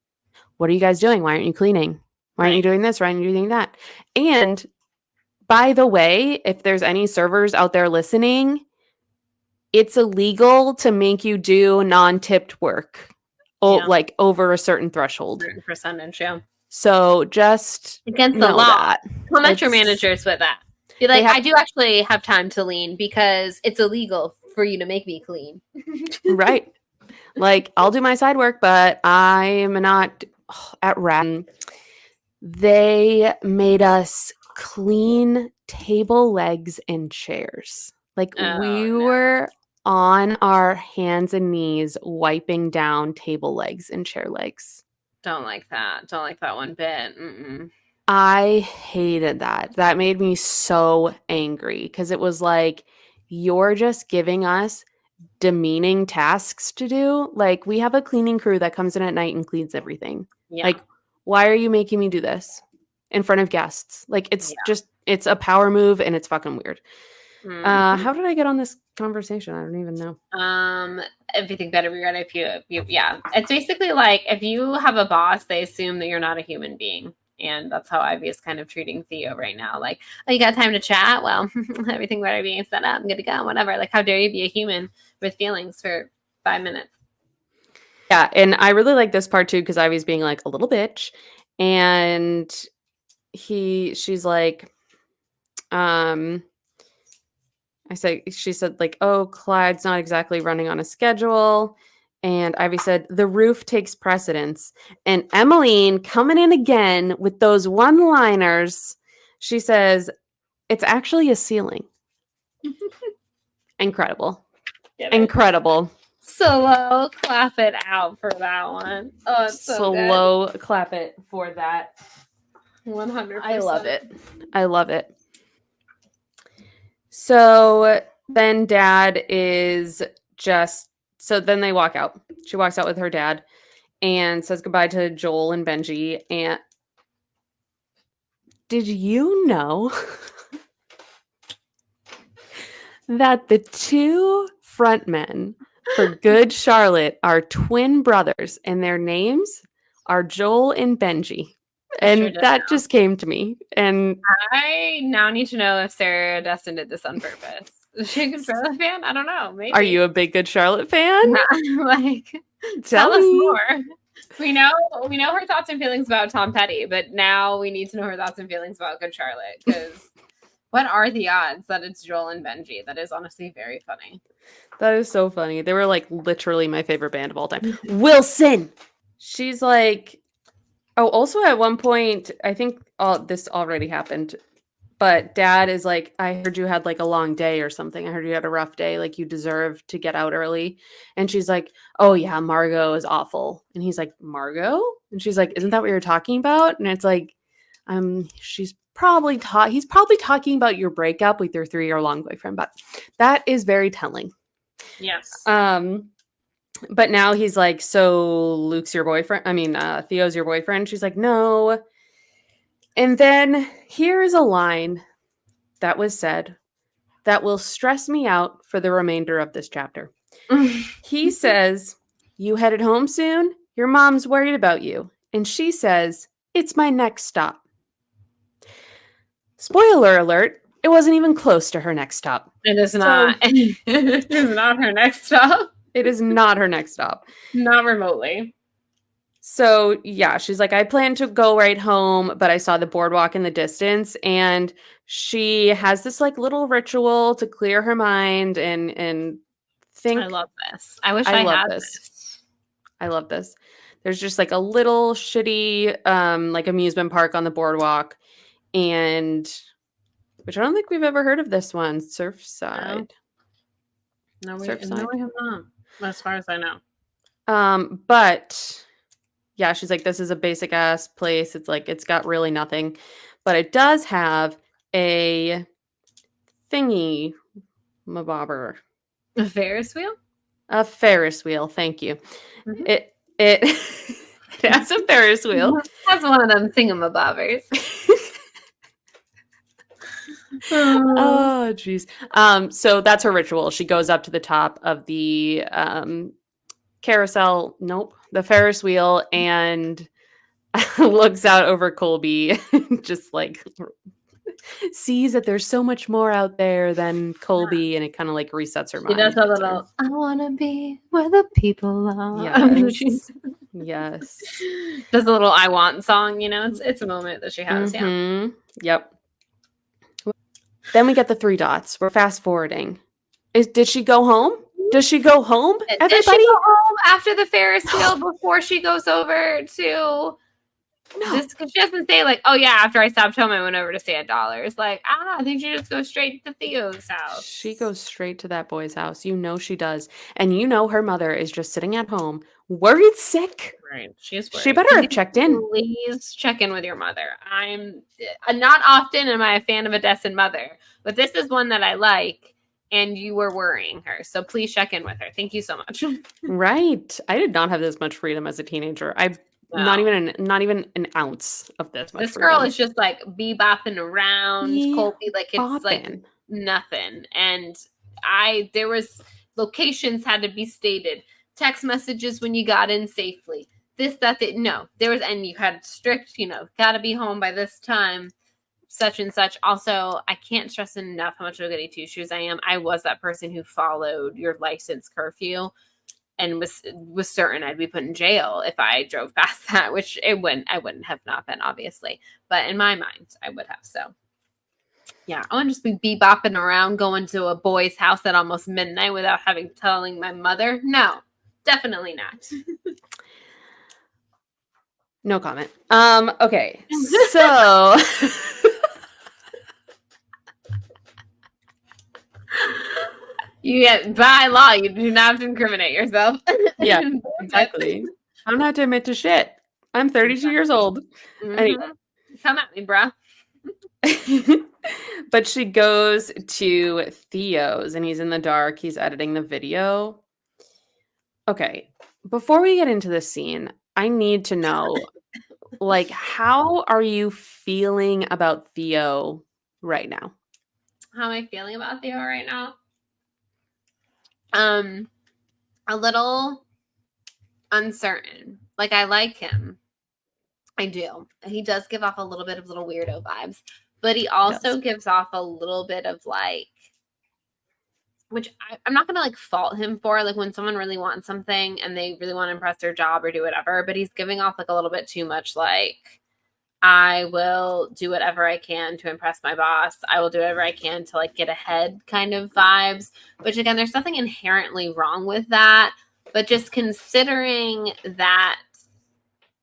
What are you guys doing? Why aren't you cleaning? Why aren't you doing this? Why aren't you doing that? And by the way, if there's any servers out there listening, it's illegal to make you do non-tipped work. Like over a certain threshold. Certain percentage, yeah. So just against the law. Come at your managers with that. Be like, I do actually have time to lean because it's illegal for you to make me clean. Right. Like, I'll do my side work, but I'm not at rest. They made us clean table legs and chairs. Like, we were on our hands and knees wiping down table legs and chair legs. Don't like that. Don't like that one bit. Mm-mm. I hated that. That made me so angry because it was like, you're just giving us demeaning tasks to do. Like, we have a cleaning crew that comes in at night and cleans everything. Yeah. Like, why are you making me do this in front of guests? Like, it's it's a power move and it's fucking weird. Mm-hmm. How did I get on this conversation? I don't even know. Everything better be ready if you it's basically like if you have a boss, they assume that you're not a human being. And that's how Ivy is kind of treating Theo right now. Like, oh, you got time to chat? Well, everything better be set up. I'm good to go. Whatever. Like, how dare you be a human with feelings for 5 minutes? Yeah, and I really like this part too because Ivy's being like a little bitch, and she's like, she said like, oh, Clyde's not exactly running on a schedule. And Ivy said, the roof takes precedence. And Emmeline coming in again with those one-liners. She says, it's actually a ceiling. Incredible. Incredible. Slow clap it out for that one. Oh, it's so good. Slow clap it for that. 100%. I love it. I love it. So then Dad is so then they walk out. She walks out with her dad and says goodbye to Joel and Benji. And did you know that the two frontmen for Good Charlotte are twin brothers and their names are Joel and Benji? And that just came to me. And I now need to know if Sarah Dessen did this on purpose. Is she a Good Charlotte fan? I don't know. Maybe. Are you a big Good Charlotte fan? Like, tell us more. We know her thoughts and feelings about Tom Petty, but now we need to know her thoughts and feelings about Good Charlotte. Because what are the odds that it's Joel and Benji? That is honestly very funny. That is so funny. They were like literally my favorite band of all time. Wilson! She's like... Oh, also at one point, I think this already happened, but Dad is like, I heard you had like a long day or something. I heard you had a rough day. Like, you deserve to get out early. And she's like, oh yeah, Margot is awful. And he's like, Margot? And she's like, isn't that what you're talking about? And it's like, he's probably talking about your breakup with your 3-year long boyfriend, but that is very telling. Yes. But now he's like, so Luke's your boyfriend? I mean, Theo's your boyfriend? She's like, no. And then here's a line that was said that will stress me out for the remainder of this chapter. He says, "You headed home soon? Your mom's worried about you." And she says, "It's my next stop." Spoiler alert, it wasn't even close to her next stop. It is So not. It is not her next stop. it is not her next stop. Not remotely. So yeah, she's like, I plan to go right home, but I saw the boardwalk in the distance, and she has this like little ritual to clear her mind and I think. love this. I wish I I love had this. this. I love this. There's just like a little shitty like amusement park on the boardwalk, and which I don't think we've ever heard of this one, No, Surfside. no, Surfside. we have not, as far as I know. But yeah, she's like, this is a basic ass place. It's like it's got really nothing, but it does have a thingy mabobber, A Ferris wheel? a Ferris wheel. Thank you. Mm-hmm. It it has a Ferris wheel. That's one of them thingamabobbers. Oh, Oh, jeez. So that's her ritual. She goes up to the top of the carousel. Nope, the Ferris wheel, and looks out over Colby, just like sees that there's so much more out there than Colby, and it kind of like resets her she does mind. a Gets her. little, I want to be where the people are. She Yes. Yes. does a little I want song, it's a moment that she has, yeah. Mm-hmm. Yep. Then we get the three dots. We're fast forwarding. Did she go home? Does she go home, Does she everybody? go home after the Ferris wheel before she goes over to No. this? Because she doesn't say like, oh yeah, after I stopped home, I went over to Sand Dollars. Like, I think she just goes straight to Theo's house. She goes straight to that boy's house. You know she does. And you know her mother is just sitting at home, worried sick. Right, she's worried. She better have checked in. Please check in with your mother. I'm not often am I a fan of a Dessen mother, but this is one that I like, and you were worrying her. So please check in with her. Thank you so much. Right. I did not have this much freedom as a teenager. Not No. even an ounce of this much This girl freedom. is just like bebopping around Be Colby like it's like bopping. nothing. And there was locations had to be stated, text messages when you got in safely. This, that, no. There was, and you had strict, gotta be home by this time, such and such. Also, I can't stress enough how much of a goody two shoes I am. I was that person who followed your license curfew and was certain I'd be put in jail if I drove past that, which I wouldn't have not been, obviously. But in my mind, I would have. So yeah, I wouldn't just be bebopping around going to a boy's house at almost midnight without telling my mother. No, definitely not. No comment. Okay. So You get, by law, you do not have to incriminate yourself. yeah, exactly. I don't have to admit to shit. I'm 32 years old. Mm-hmm. Anyway. Come at me, bruh. But she goes to Theo's and he's in the dark. He's editing the video. Okay. Before we get into this scene, I need to know, like, how are you feeling about Theo right now? How am I feeling about Theo right now? A little uncertain. Like, I like him. I do. He does give off a little bit of little weirdo vibes, but he also gives off a little bit of like, which I'm not gonna like fault him for, like when someone really wants something and they really want to impress their job or do whatever, but he's giving off like a little bit too much like, I will do whatever I can to impress my boss. I will do whatever I can to like get ahead kind of vibes, which again, there's nothing inherently wrong with that, but just considering that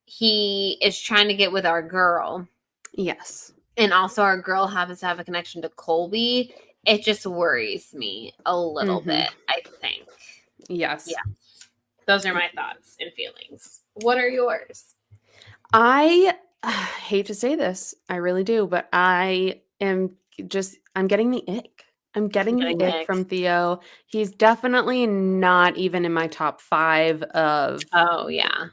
he is trying to get with our girl. Yes. And also our girl happens to have a connection to Colby. It just worries me a little bit, I think. Yes. Yeah. Those are my thoughts and feelings. What are yours? I hate to say this. I really do, but I'm getting the ick. I'm getting the ick from Theo. He's definitely not even in my top 5 of Oh, yeah.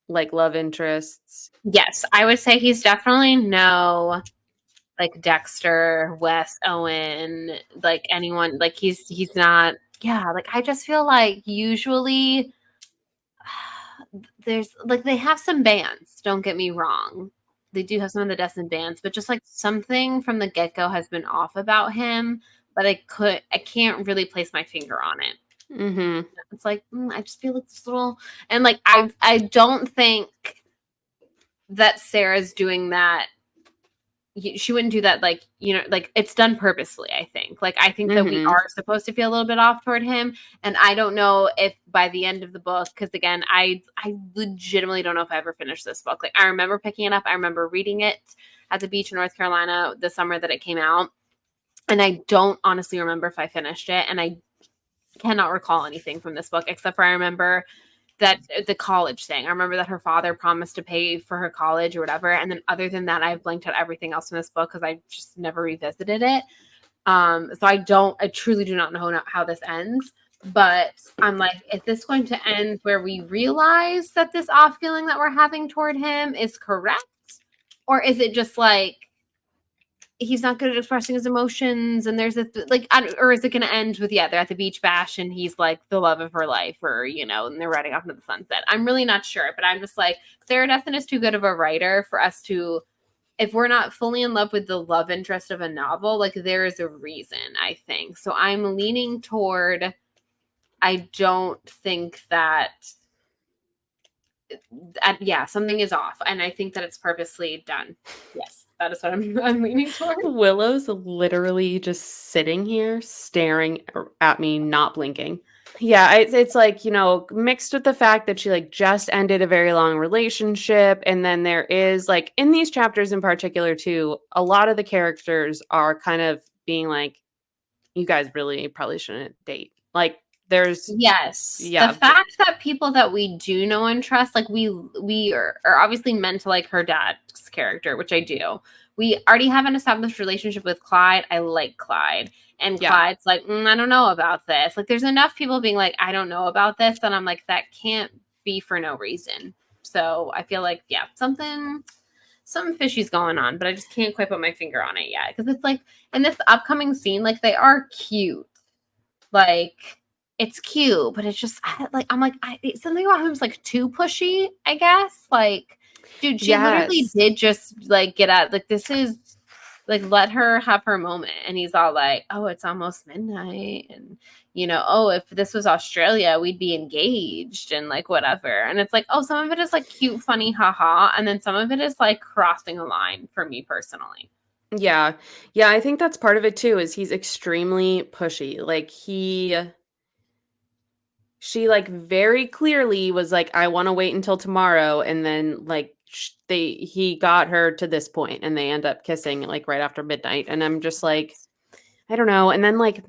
like love interests. Yes, I would say he's definitely no like Dexter, Wes, Owen, like anyone. Like he's not. Yeah, like I just feel like usually there's like they have some bands. Don't get me wrong. They do have some of the Dessen bands, but just like something from the get go has been off about him. But I can't really place my finger on it. Mm-hmm. It's like I just feel like this little, and like I don't think that Sarah's doing that. She wouldn't do that, like, like it's done purposely. I think that we Mm-hmm. are supposed to feel a little bit off toward him, and I don't know if by the end of the book, because again, I legitimately don't know if I ever finished this book. Like I remember picking it up, I remember reading it at the beach in North Carolina the summer that it came out, and I don't honestly remember if I finished it, and I cannot recall anything from this book except for I remember that the college thing. I remember that her father promised to pay for her college or whatever. And then other than that, I've blanked out everything else in this book because I just never revisited it. So I truly do not know how this ends. But I'm like, is this going to end where we realize that this off feeling that we're having toward him is correct? Or is it just like he's not good at expressing his emotions and there's or is it going to end with they're at the beach bash and he's like the love of her life, or and they're riding off into the sunset. I'm really not sure, but I'm just like, Sarah Dessen is too good of a writer for us to, if we're not fully in love with the love interest of a novel, like there is a reason, I think. So I'm leaning toward, I don't think that something is off, and I think that it's purposely done. Yes, that is what I'm leaning toward. Willow's literally just sitting here staring at me, not blinking. Yeah, it's like, mixed with the fact that she like just ended a very long relationship, and then there is like in these chapters in particular too, a lot of the characters are kind of being like, you guys really probably shouldn't date. Like there's Yes. The yeah, fact that people that we do know and trust, like we are obviously meant to like her dad's character, which I do. We already have an established relationship with Clyde. I like Clyde. And yeah. Clyde's like, I don't know about this. Like there's enough people being like, I don't know about this. And I'm like, that can't be for no reason. So I feel like, something fishy's going on, but I just can't quite put my finger on it yet. Because it's like in this upcoming scene, like they are cute. Like it's cute, but it's just it's something about him's like too pushy, I guess. Like, dude, she literally Yes. did just like get out. Like, this is like let her have her moment. And he's all like, oh, it's almost midnight. And, oh, if this was Australia, we'd be engaged and like whatever. And it's like, oh, some of it is like cute, funny, haha. And then some of it is like crossing a line for me personally. Yeah. Yeah, I think that's part of it too, is he's extremely pushy. Like she like very clearly was like, I want to wait until tomorrow, and then like he got her to this point and they end up kissing like right after midnight, and I'm just like, I don't know. And then like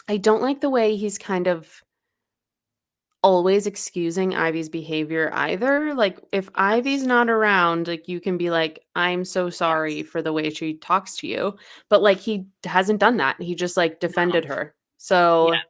I don't like the way he's kind of always excusing Ivy's behavior either. Like if Ivy's Yes. not around, like you can be like, I'm so sorry Yes. for the way she talks to you. But like he hasn't done that. He just like No. defended her. So Yeah.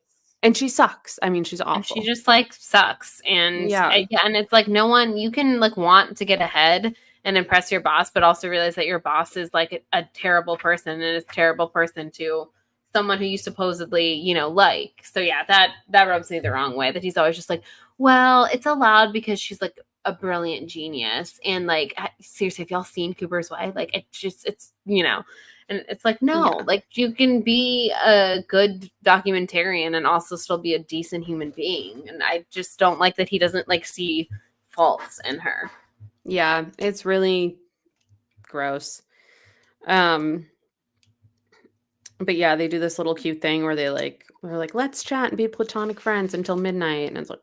and she sucks. I mean, she's And she awful. just like sucks. And Yeah. yeah, and it's like no one, you can like want to get ahead and impress your boss, but also realize that your boss is like a terrible person and is a terrible person to someone who you supposedly, like. So yeah, that rubs me the wrong way, that he's always just like, well, it's allowed because she's like a brilliant genius. And like seriously, if y'all seen Cooper's Wife, like it's and it's like, no, Yeah. like you can be a good documentarian and also still be a decent human being. And I just don't like that he doesn't like see faults in her. Yeah. It's really gross. Um but yeah, they do this little cute thing where they're like, let's chat and be platonic friends until midnight. And it's like,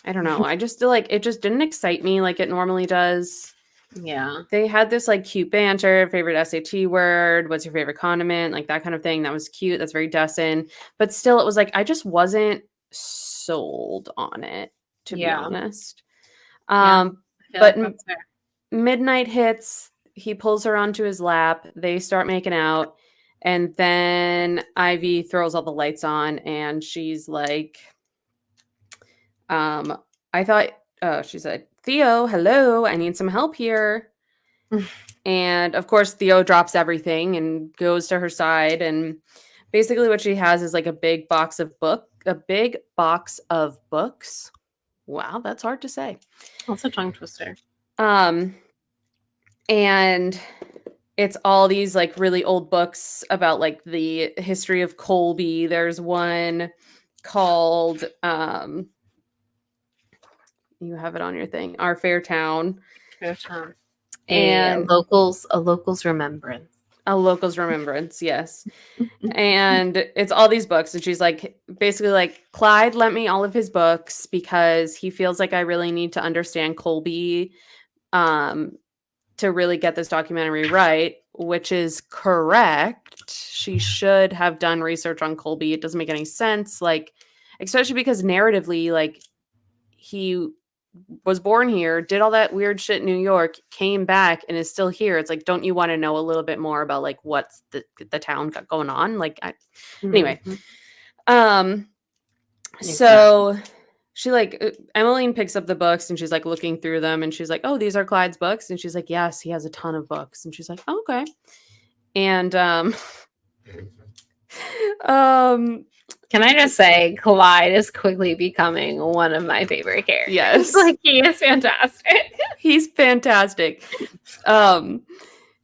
I don't know. I just feel like it just didn't excite me like it normally does. Yeah. They had this like cute banter, favorite SAT word, what's your favorite condiment, like that kind of thing. That was cute. That's very Dessen. But still, it was like I just wasn't sold on it, to be Yeah. honest. Yeah. Um, I feel but like that's fair. midnight hits. He pulls her onto his lap. They start making out, and then Ivy throws all the lights on, and she's like, "I thought." Oh, she said, Theo, hello, I need some help here. And of course, Theo drops everything and goes to her side. And basically, what she has is like a big box of books. Wow, that's hard to say. Also tongue twister. Um, and it's all these like really old books about like the history of Colby. There's one called you have it on your thing, Our Fair Town, A and local's remembrance. a local's remembrance, yes. And it's all these books, and she's like basically like, Clyde lent me all of his books because he feels like I really need to understand Colby um to really get this documentary right, which is correct. She should have done research on Colby. It doesn't make any sense, like, especially because narratively, like, he was born here, did all that weird shit in New York, came back, and is still here. It's like, don't you want to know a little bit more about like what's the town got going on? Like, anyway, Mm-hmm. um, Exactly. so she like Emmeline picks up the books and she's like looking through them and she's like, "Oh, these are Clyde's books." And she's like, "Yes, he has a ton of books." And she's like, oh, "Okay." And um Can I just say, Clyde is quickly becoming one of my favorite characters. yes, Like, he is fantastic. he's fantastic. Um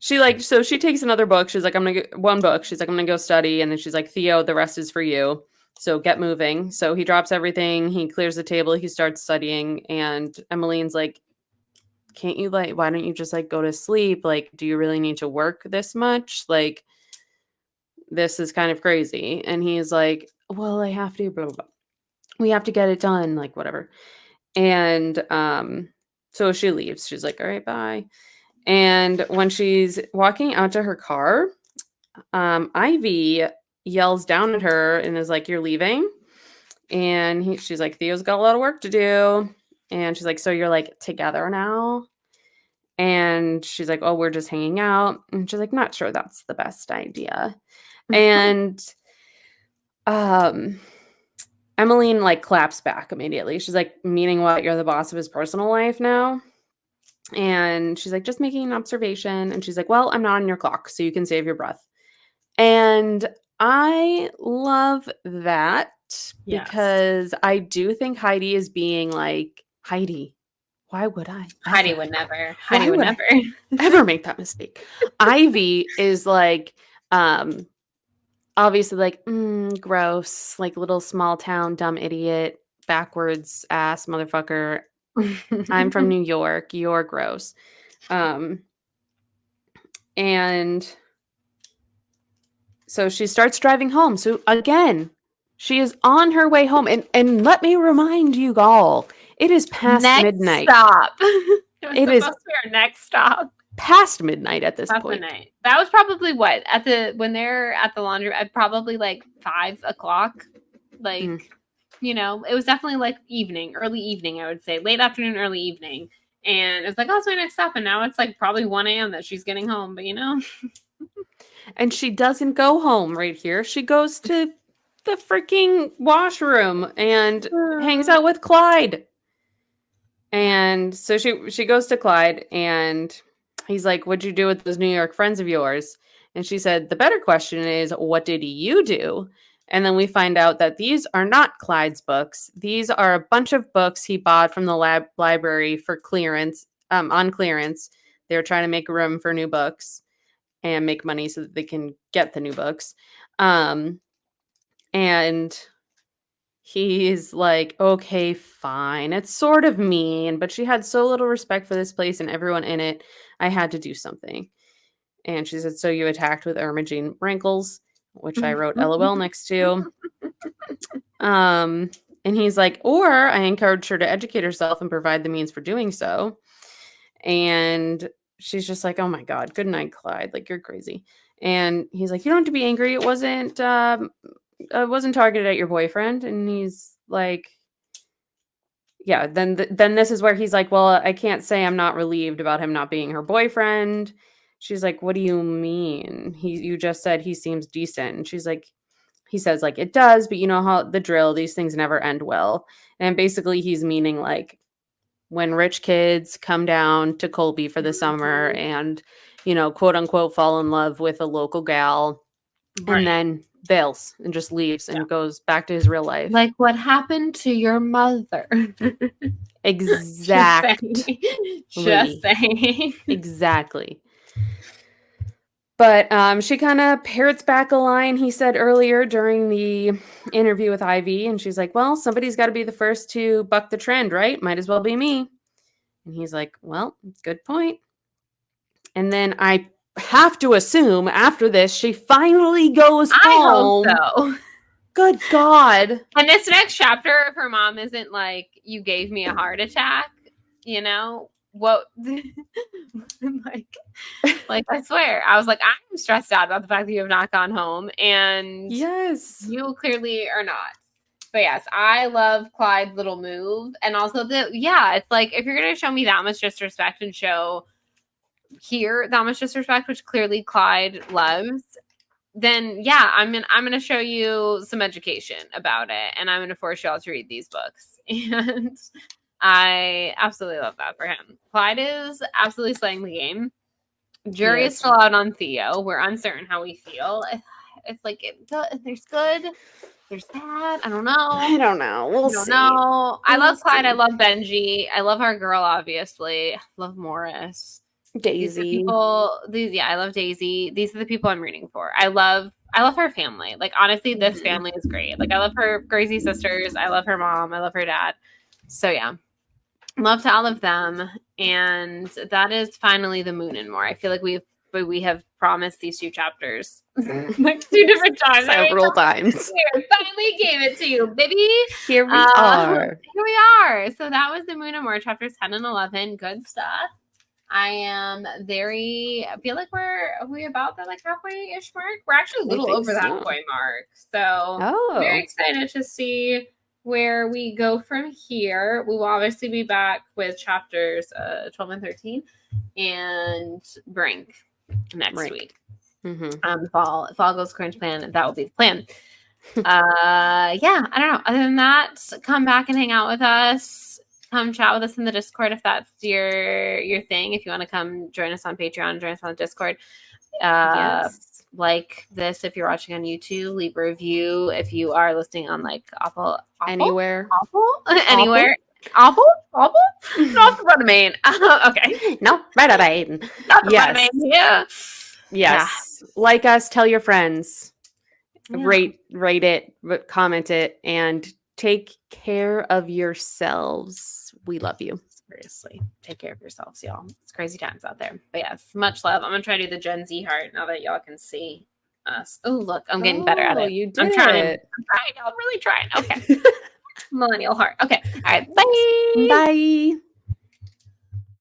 she like, so she takes another book. She's like, I'm gonna get one book. She's like, I'm gonna go study. And then she's like, Theo, the rest is for you. So get moving. So he drops everything. He clears the table. He starts studying. And Emmeline's like, can't you like, why don't you just like go to sleep? Like, do you really need to work this much? Like, this is kind of crazy. And he's like, well, I have to, blah, blah, blah. We have to get it done, like whatever. And so she leaves. She's like, all right, bye. And when she's walking out to her car, Ivy yells down at her and is like, you're leaving? And she's like, Theo's got a lot of work to do. And she's like, so you're like together now? And she's like, oh, we're just hanging out. And she's like, not sure that's the best idea. And Emmeline like claps back immediately. She's like, meaning what? You're the boss of his personal life now? And she's like, just making an observation. And she's like, well, I'm not on your clock, so you can save your breath. And I love that Yes. because I do think Heidi is being like, Heidi, why would I? Heidi would never. Why Heidi would would I never. ever make that mistake? Ivy is like, obviously like, gross, like little small town, dumb idiot, backwards ass motherfucker. I'm from New York. You're gross. And so she starts driving home. So again, she is on her way home. And let me remind you all, it is past Next midnight. stop. It was It is supposed to be our next stop. past midnight at this Past point. midnight. That was probably what when they're at the laundry at probably like 5 o'clock. Like, you know, it was definitely like early evening, I would say. Late afternoon, early evening. And it was like, oh, it's my next stop. And now it's like probably 1 a.m. that she's getting home. But, you know. And she doesn't go home right here. She goes to the freaking washroom and hangs out with Clyde. And so she goes to Clyde and he's like, what'd you do with those New York friends of yours? And she said, the better question is, what did you do? And then we find out that these are not Clyde's books. These are a bunch of books he bought from the library for clearance, on clearance. They're trying to make room for new books and make money so that they can get the new books. And he's like, okay, fine. It's sort of mean, but she had so little respect for this place and everyone in it. I had to do something. And she said, so you attacked with Irma Jean Rankles, which I wrote LOL next to. And he's like, or I encouraged her to educate herself and provide the means for doing so. And she's just like, oh my God, good night, Clyde. Like, you're crazy. And he's like, you don't have to be angry. It wasn't targeted at your boyfriend. And he's like, yeah, then this is where he's like, well, I can't say I'm not relieved about him not being her boyfriend. She's like, what do you mean? You just said he seems decent. And she's like, he says like, it does, but you know how the drill, these things never end well. And basically he's meaning like, when rich kids come down to Colby for the summer and, quote unquote, fall in love with a local gal and Right. then bails and just leaves Yeah. and goes back to his real life. Like what happened to your mother? Just Exactly. saying. Just saying. Exactly. But she kind of parrots back a line he said earlier during the interview with Ivy, and she's like, well, somebody's got to be the first to buck the trend, right? Might as well be me. And he's like, well, good point. And then I have to assume after this, she finally goes I hope home. so. Good God. And this next chapter, if her mom isn't like, you gave me a heart attack, what like I swear, I was like, I'm stressed out about the fact that you have not gone home, and yes, you clearly are not. But yes, I love Clyde's little move, and also it's like if you're gonna show me that much disrespect and show here that much disrespect, which clearly Clyde loves, then I'm gonna show you some education about it, and I'm gonna force y'all to read these books. And I absolutely love that for him. Clyde is absolutely slaying the game. Jury is still out on Theo. We're uncertain how we feel. It's like there's good, there's bad. I don't know. I don't know. We'll see. I love Clyde. I love Benji. I love our girl, obviously. I love Morris. Daisy. I love Daisy. These are the people I'm rooting for. I love her family. Like, honestly, this family is great. Like, I love her crazy sisters. I love her mom. I love her dad. So, yeah. Love to all of them. And that is finally the Moon and More. I feel like we have promised these 2 chapters like 2 different times. Several times. Finally gave it to you, baby. Here we are. Here we are. So that was the Moon and More, chapters 10 and 11. Good stuff. I feel like are we about that like halfway-ish mark? We're actually a little over the halfway mark. So very excited to see where we go from here. We will obviously be back with chapters 12 and 13 and Brink next week. Fall goes according to plan. That will be the plan. I don't know. Other than that, come back and hang out with us. Come chat with us in the Discord if that's your thing. If you want to come join us on Patreon, join us on Discord. Yes. Like this if you're watching on YouTube, leave a review. If you are listening on like Apple anywhere. Anywhere. Apple? Not from Maine. Okay. No, right out of Aiden. Yes. Yeah. Yes. Like us, tell your friends. Yeah. Rate it, comment it, and take care of yourselves. We love you. Seriously. Take care of yourselves, y'all. It's crazy times out there. But yes, much love. I'm going to try to do the Gen Z heart now that y'all can see us. Oh, look, I'm getting better at it. You did I'm trying. I'm really trying. Okay. Millennial heart. Okay. All right. Bye. Bye.